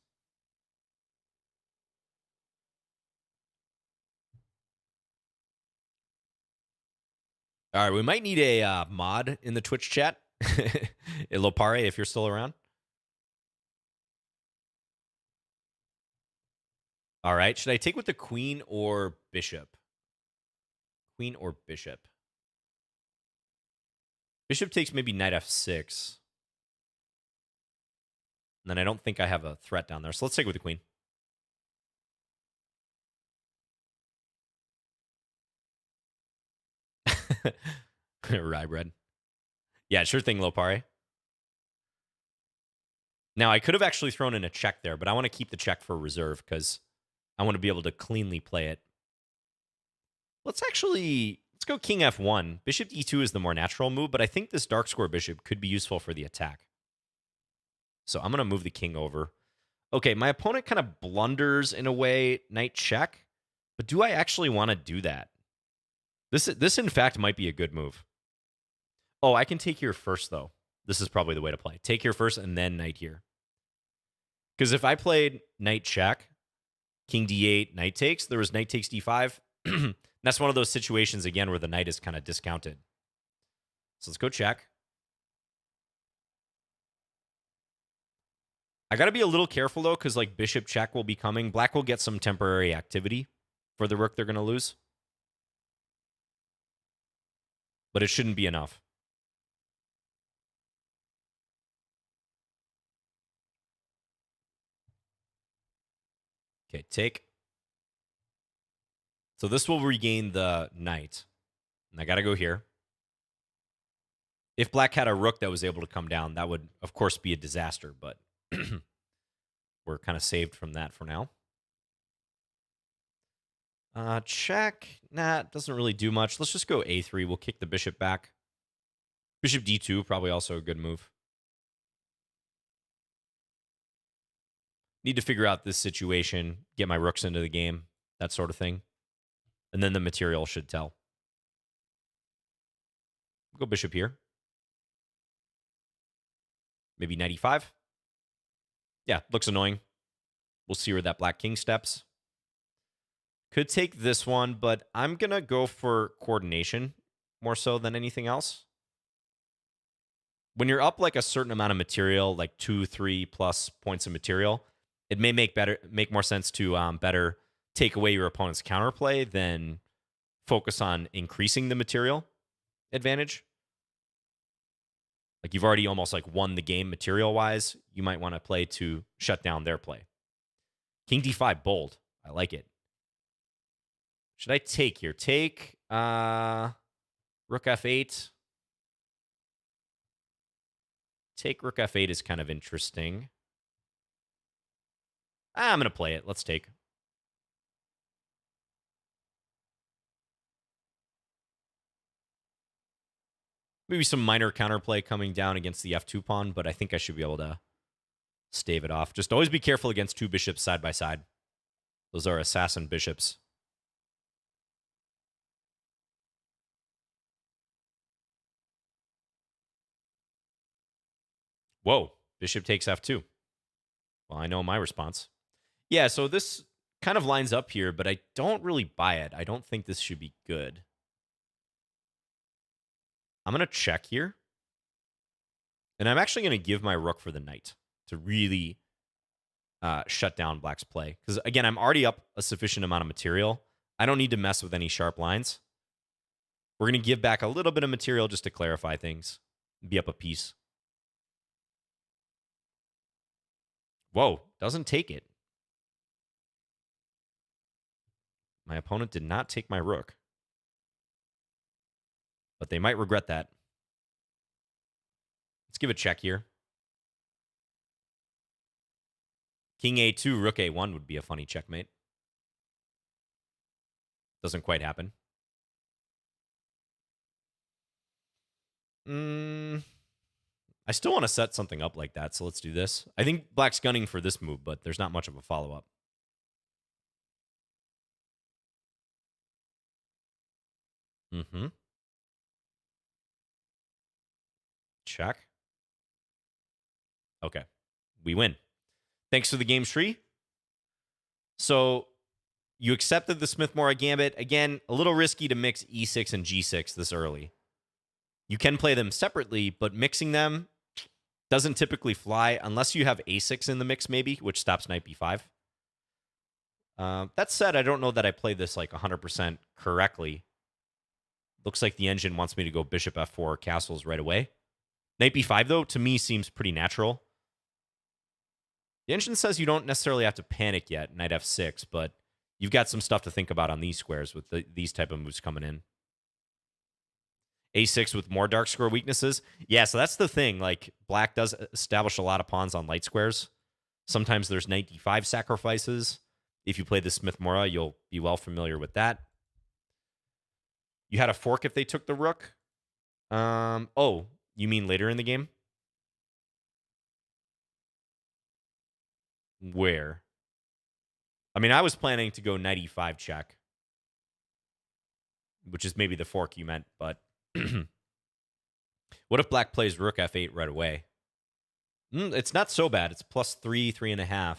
All right, we might need a mod in the Twitch chat. Lopare, if you're still around. All right, should I take with the queen or bishop? Queen or bishop? Bishop takes maybe knight f6. And then I don't think I have a threat down there. So let's take with the queen. Rye bread. Yeah, sure thing, Lopare. Now, I could have actually thrown in a check there, but I want to keep the check for reserve because I want to be able to cleanly play it. Let's go king f1. Bishop e2 is the more natural move, but I think this dark square bishop could be useful for the attack. So I'm going to move the king over. Okay, my opponent kind of blunders in a way, knight check, but do I actually want to do that? This in fact might be a good move. Oh, I can take here first though. This is probably the way to play. Take here first and then knight here. Because if I played knight check, king d8, knight takes, there was knight takes d5. That's one of those situations again where the knight is kind of discounted. So let's go check. I got to be a little careful though, because like bishop check will be coming. Black will get some temporary activity for the rook they're going to lose. But it shouldn't be enough. Okay, take. So this will regain the knight. And I got to go here. If black had a rook that was able to come down, that would, of course, be a disaster. But we're kind of saved from that for now. Check. Nah, it doesn't really do much. Let's just go a3. We'll kick the bishop back. Bishop d2, probably also a good move. Need to figure out this situation, get my rooks into the game, that sort of thing. And then the material should tell. Go bishop here. Maybe 95. Yeah, looks annoying. We'll see where that black king steps. Could take this one, but I'm going to go for coordination more so than anything else. When you're up like a certain amount of material, like 2, 3 plus points of material, it may make more sense to better take away your opponent's counterplay than focus on increasing the material advantage. Like you've already almost like won the game material wise. You might want to play to shut down their play. King d5 bold. I like it. Should I take here? Take rook f8. Take rook f8 is kind of interesting. I'm going to play it. Let's take. Maybe some minor counterplay coming down against the f2 pawn, but I think I should be able to stave it off. Just always be careful against two bishops side by side. Those are assassin bishops. Whoa, bishop takes f2. Well, I know my response. Yeah, so this kind of lines up here, but I don't really buy it. I don't think this should be good. I'm going to check here. And I'm actually going to give my rook for the knight to really shut down black's play. Because, again, I'm already up a sufficient amount of material. I don't need to mess with any sharp lines. We're going to give back a little bit of material just to clarify things. Be up a piece. Whoa, doesn't take it. My opponent did not take my rook. But they might regret that. Let's give a check here. King a2, rook a1 would be a funny checkmate. Doesn't quite happen. I still want to set something up like that, so let's do this. I think black's gunning for this move, but there's not much of a follow-up. Check. Okay. We win. Thanks for the game's tree. So you accepted the Smith-Morra Gambit. Again, a little risky to mix e6 and g6 this early. You can play them separately, but mixing them doesn't typically fly unless you have a6 in the mix, maybe, which stops knight b5. That said, I don't know that I played this like 100% correctly. Looks like the engine wants me to go bishop f4 castles right away. Knight b5, though, to me seems pretty natural. The engine says you don't necessarily have to panic yet, knight f6, but you've got some stuff to think about on these squares with these type of moves coming in. a6 with more dark square weaknesses. Yeah, so that's the thing. Like, black does establish a lot of pawns on light squares. Sometimes there's knight d5 sacrifices. If you play the Smith-Morra, you'll be well familiar with that. You had a fork if they took the rook. Oh, you mean later in the game? Where? I mean, I was planning to go knight e5 check, which is maybe the fork you meant, but what if black plays rook f8 right away? It's not so bad. It's +3, 3.5.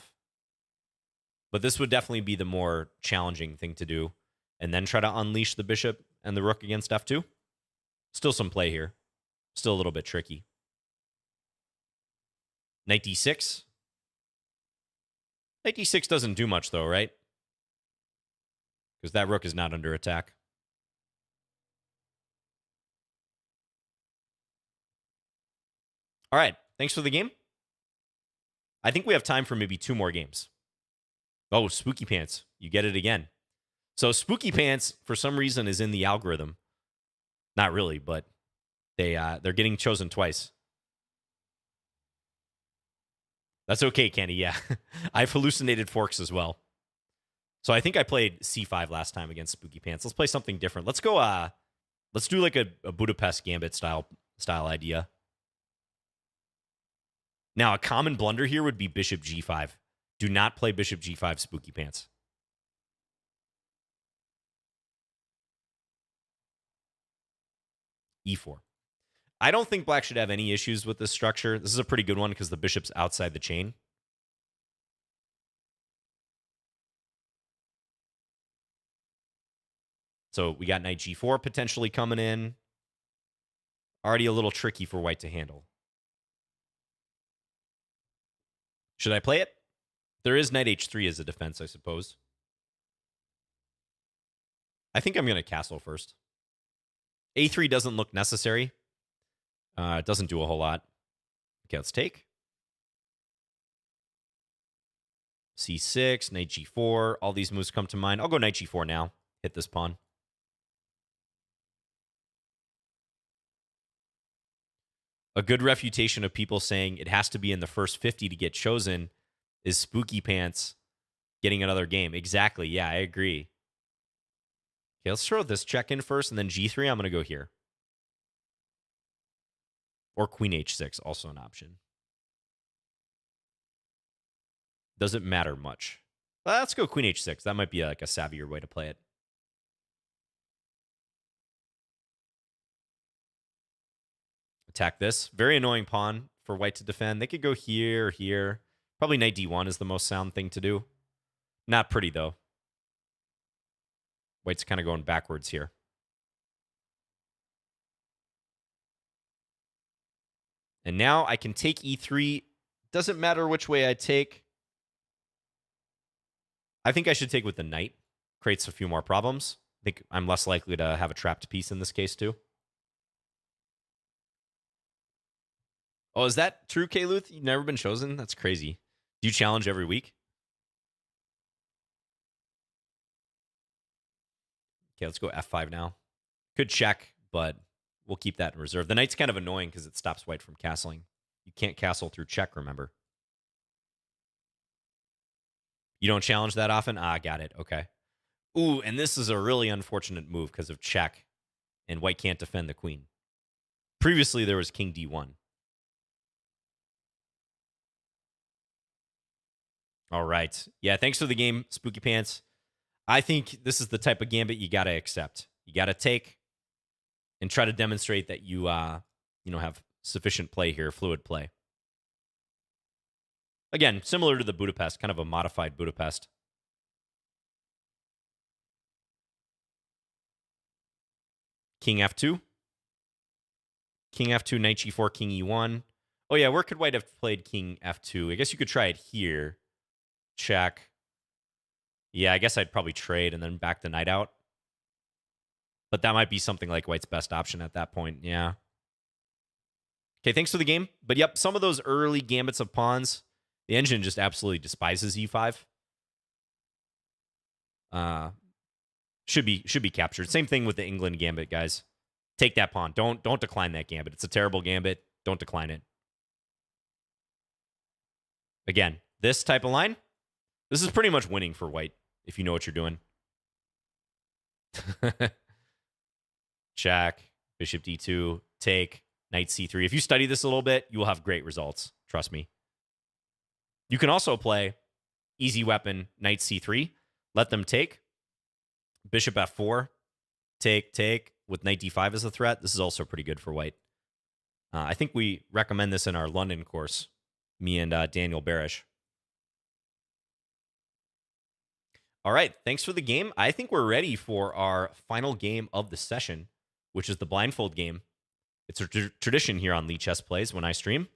But this would definitely be the more challenging thing to do. And then try to unleash the bishop and the rook against f2. Still some play here. Still a little bit tricky. Knight d6. Knight d6 doesn't do much, though, right? Because that rook is not under attack. All right. Thanks for the game. I think we have time for maybe 2 more games. Oh, Spooky Pants. You get it again. So Spooky Pants, for some reason, is in the algorithm. Not really, but they're getting chosen twice. That's okay, Kenny. Yeah. I've hallucinated forks as well. So I think I played c5 last time against Spooky Pants. Let's play something different. Let's go, let's do like a Budapest Gambit style idea. Now, a common blunder here would be bishop g5. Do not play bishop g5 Spooky Pants. e4. I don't think black should have any issues with this structure. This is a pretty good one because the bishop's outside the chain. So we got knight g4 potentially coming in. Already a little tricky for white to handle. Should I play it? There is knight h3 as a defense, I suppose. I think I'm going to castle first. a3 doesn't look necessary. It doesn't do a whole lot. Okay, let's take. c6, knight g4. All these moves come to mind. I'll go knight g4 now. Hit this pawn. A good refutation of people saying it has to be in the first 50 to get chosen is Spooky Pants getting another game. Exactly. Yeah, I agree. Okay, let's throw this check in first, and then g3. I'm going to go here. Or queen h6, also an option. Doesn't matter much. Let's go queen h6. That might be like a savvier way to play it. Attack this. Very annoying pawn for white to defend. They could go here or here. Probably knight d1 is the most sound thing to do. Not pretty, though. White's kind of going backwards here. And now I can take e3. Doesn't matter which way I take. I think I should take with the knight. Creates a few more problems. I think I'm less likely to have a trapped piece in this case, too. Oh, is that true, K-Luth? You've never been chosen? That's crazy. Do you challenge every week? Okay, let's go f5 now. Could check, but we'll keep that in reserve. The knight's kind of annoying because it stops white from castling. You can't castle through check, remember. You don't challenge that often? Ah, got it. Okay. Ooh, and this is a really unfortunate move because of check, and white can't defend the queen. Previously, there was king d1. All right. Yeah, thanks for the game, Spooky Pants. I think this is the type of gambit you got to accept. You got to take and try to demonstrate that you have sufficient play here, fluid play. Again, similar to the Budapest, kind of a modified Budapest. King f2. King f2, knight g4, king e1. Oh, yeah, where could white have played king f2? I guess you could try it here. Check. Yeah, I guess I'd probably trade and then back the knight out. But that might be something like white's best option at that point. Yeah. Okay, thanks for the game. But yep, some of those early gambits of pawns, the engine just absolutely despises e5. Should be captured. Same thing with the England gambit, guys. Take that pawn. Don't decline that gambit. It's a terrible gambit. Don't decline it. Again, this type of line, this is pretty much winning for white if you know what you're doing. Check, bishop d2, take, knight c3. If you study this a little bit, you will have great results. Trust me. You can also play easy weapon, knight c3. Let them take. Bishop f4. Take, with knight d5 as a threat. This is also pretty good for white. I think we recommend this in our London course, me and Daniel Barish. All right, thanks for the game. I think we're ready for our final game of the session, which is the blindfold game. It's a tradition here on Lichess Plays when I stream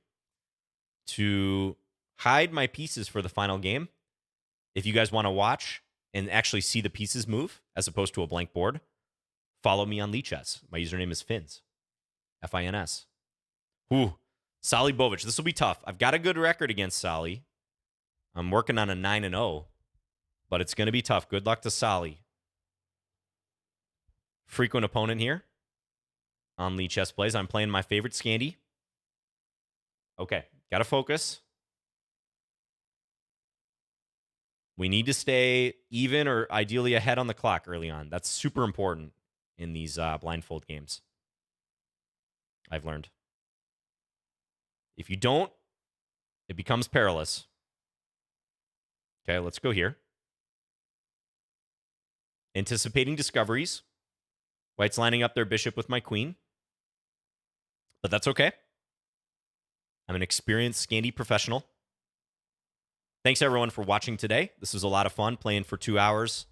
to hide my pieces for the final game. If you guys want to watch and actually see the pieces move as opposed to a blank board, follow me on Lichess. My username is Fins, F-I-N-S. Ooh, Sally Bovich. This will be tough. I've got a good record against Sally. I'm working on a 9-0, but it's going to be tough. Good luck to Sally. Frequent opponent here on Lichess Plays. I'm playing my favorite Scandi. Okay, got to focus. We need to stay even or ideally ahead on the clock early on. That's super important in these blindfold games, I've learned. If you don't, it becomes perilous. Okay, let's go here. Anticipating discoveries. White's lining up their bishop with my queen. but that's okay. I'm an experienced Scandi professional. Thanks, everyone, for watching today. This was a lot of fun playing for 2 hours.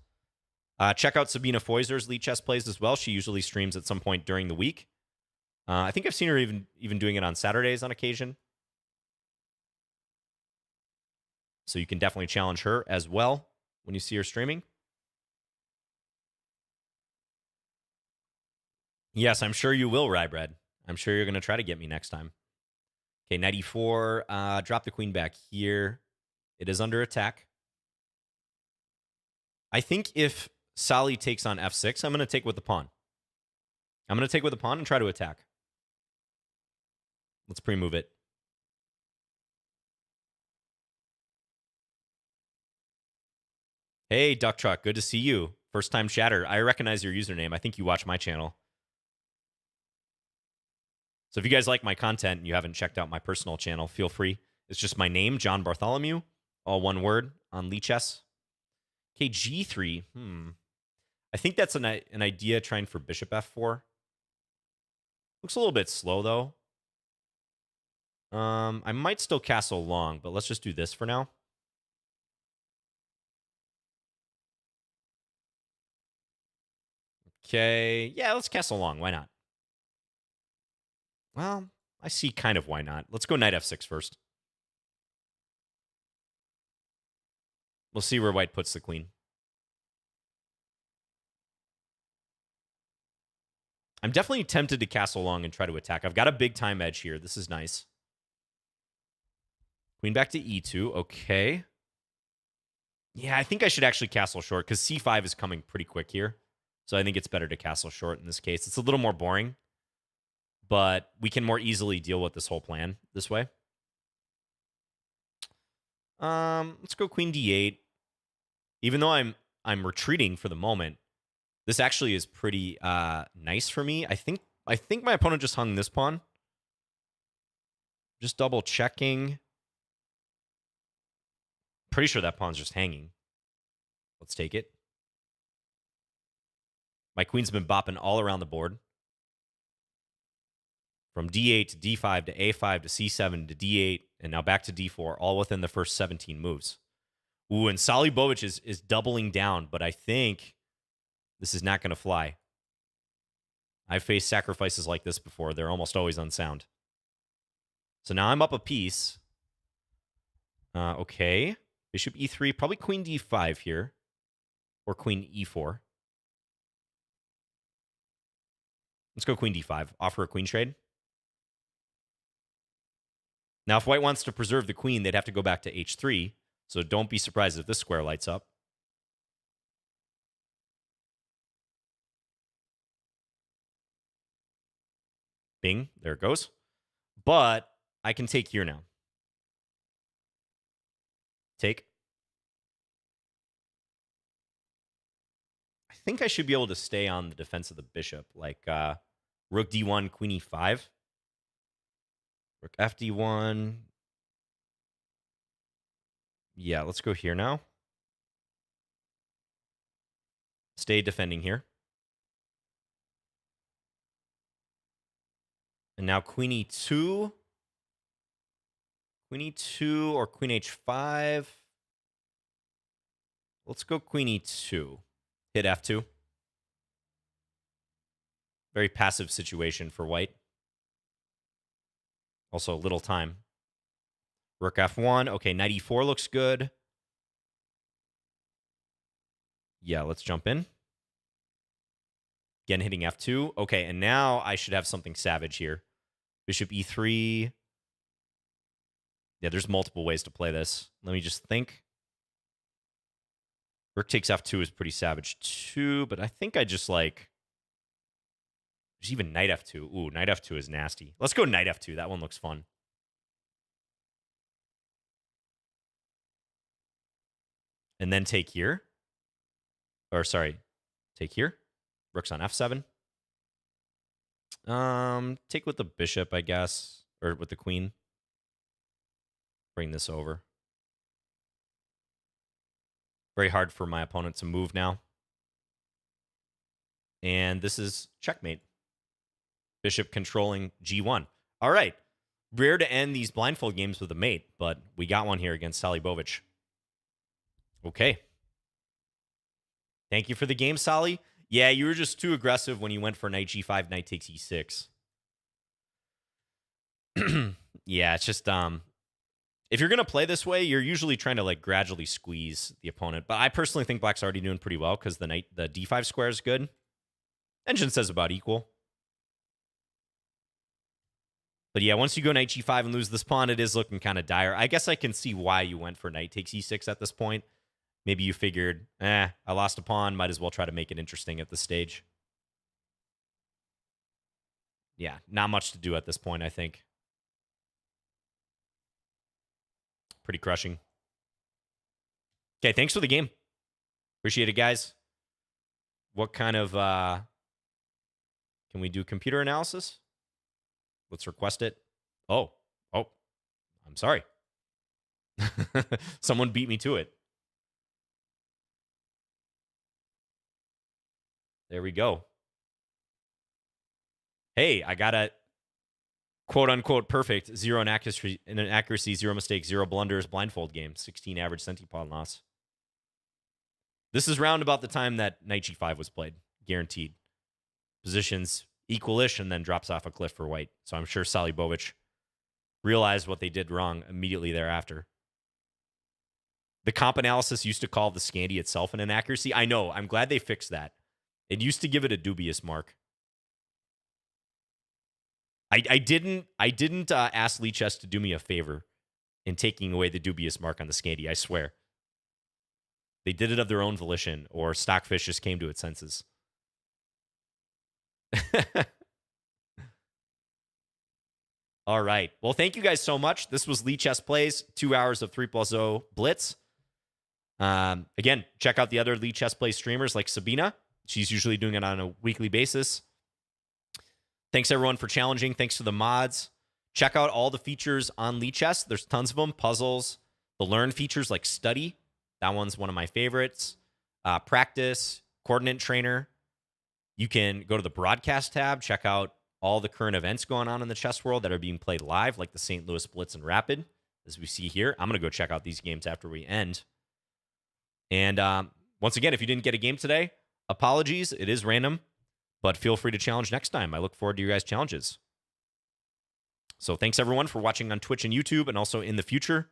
Check out Sabina Foyser's Lichess plays as well. She usually streams at some point during the week. I think I've seen her even doing it on Saturdays on occasion. So you can definitely challenge her as well when you see her streaming. Yes, I'm sure you will, Rybread. I'm sure you're going to try to get me next time. Okay, 94. Drop the queen back here. It is under attack. I think if Sally takes on f6, I'm going to take with the pawn. I'm going to take with the pawn and try to attack. Let's pre-move it. Hey, Duck Truck, good to see you. First time chatter. I recognize your username. I think you watch my channel. So if you guys like my content and you haven't checked out my personal channel, feel free. It's just my name, John Bartholomew, all one word on Lichess. Okay, g3. I think that's an idea trying for bishop f4. Looks a little bit slow, though. I might still castle long, but let's just do this for now. Okay, yeah, let's castle long. Why not? Well, I see kind of why not. Let's go knight f6 first. We'll see where white puts the queen. I'm definitely tempted to castle long and try to attack. I've got a big time edge here. This is nice. Queen back to e2. Okay. Yeah, I think I should actually castle short because c5 is coming pretty quick here. So I think it's better to castle short in this case. It's a little more boring, but we can more easily deal with this whole plan this way. Let's go queen d8. Even though I'm retreating for the moment, this actually is pretty nice for me. I think my opponent just hung this pawn. Just double checking. Pretty sure that pawn's just hanging. Let's take it. My queen's been bopping all around the board. From d8 to d5 to a5 to c7 to d8, and now back to d4, all within the first 17 moves. Ooh, and Salibovic is doubling down, but I think this is not going to fly. I've faced sacrifices like this before. They're almost always unsound. So now I'm up a piece. Okay. Bishop e3, probably queen d5 here. Or queen e4. Let's go queen d5. Offer a queen trade. Now, if white wants to preserve the queen, they'd have to go back to h3. So don't be surprised if this square lights up. Bing. There it goes. But I can take here now. Take. I think I should be able to stay on the defense of the bishop. Like rook d1, queen e5. Rook fd1. Yeah, let's go here now. Stay defending here. And now queen e2. Queen e2 or queen h5. Let's go queen e2. Hit f2. Very passive situation for white. Also, little time. Rook f1. Okay, knight e4 looks good. Yeah, let's jump in. Again, hitting f2. Okay, and now I should have something savage here. Bishop e3. Yeah, there's multiple ways to play this. Let me just think. Rook takes f2 is pretty savage too, but I think I just like... There's even knight f2. Ooh, knight f2 is nasty. Let's go knight f2. That one looks fun. And then take here. Or sorry, take here. Rook's on f7. Take with the bishop, I guess. Or with the queen. Bring this over. Very hard for my opponent to move now. And this is checkmate. Bishop controlling g1. All right. Rare to end these blindfold games with a mate, but we got one here against Sally Bovich. Okay. Thank you for the game, Sally. Yeah, you were just too aggressive when you went for knight g5, knight takes e6. Yeah, it's just if you're going to play this way, you're usually trying to like gradually squeeze the opponent. But I personally think black's already doing pretty well because the d5 square is good. Engine says about equal. But yeah, once you go knight g5 and lose this pawn, it is looking kind of dire. I guess I can see why you went for knight takes e6 at this point. Maybe you figured, I lost a pawn. Might as well try to make it interesting at this stage. Yeah, not much to do at this point, I think. Pretty crushing. Okay, thanks for the game. Appreciate it, guys. What kind of... can we do computer analysis? Let's request it. Oh, I'm sorry. Someone beat me to it. There we go. Hey, I got a quote-unquote perfect 0 in accuracy, 0 mistakes, 0 blunders blindfold game. 16 average centipawn loss. This is round about the time that knight g5 was played. Guaranteed. Positions equal-ish and then drops off a cliff for white. So I'm sure Sally Bovich realized what they did wrong immediately thereafter. The comp analysis used to call the Scandi itself an inaccuracy. I know. I'm glad they fixed that. It used to give it a dubious mark. I didn't ask Lichess to do me a favor in taking away the dubious mark on the Scandi, I swear. They did it of their own volition, or Stockfish just came to its senses. All right. Well, thank you guys so much. This was Lichess Plays, 2 hours of 3+0 Blitz. Again, check out the other Lichess Plays streamers like Sabina. She's usually doing it on a weekly basis. Thanks, everyone, for challenging. Thanks to the mods. Check out all the features on Lichess. There's tons of them. Puzzles. The learn features like study. That one's one of my favorites. Practice. Coordinate trainer. You can go to the broadcast tab. Check out all the current events going on in the chess world that are being played live, like the St. Louis Blitz and Rapid, as we see here. I'm going to go check out these games after we end. And once again, if you didn't get a game today, apologies. It is random. But feel free to challenge next time. I look forward to your guys' challenges. So thanks, everyone, for watching on Twitch and YouTube, and also in the future.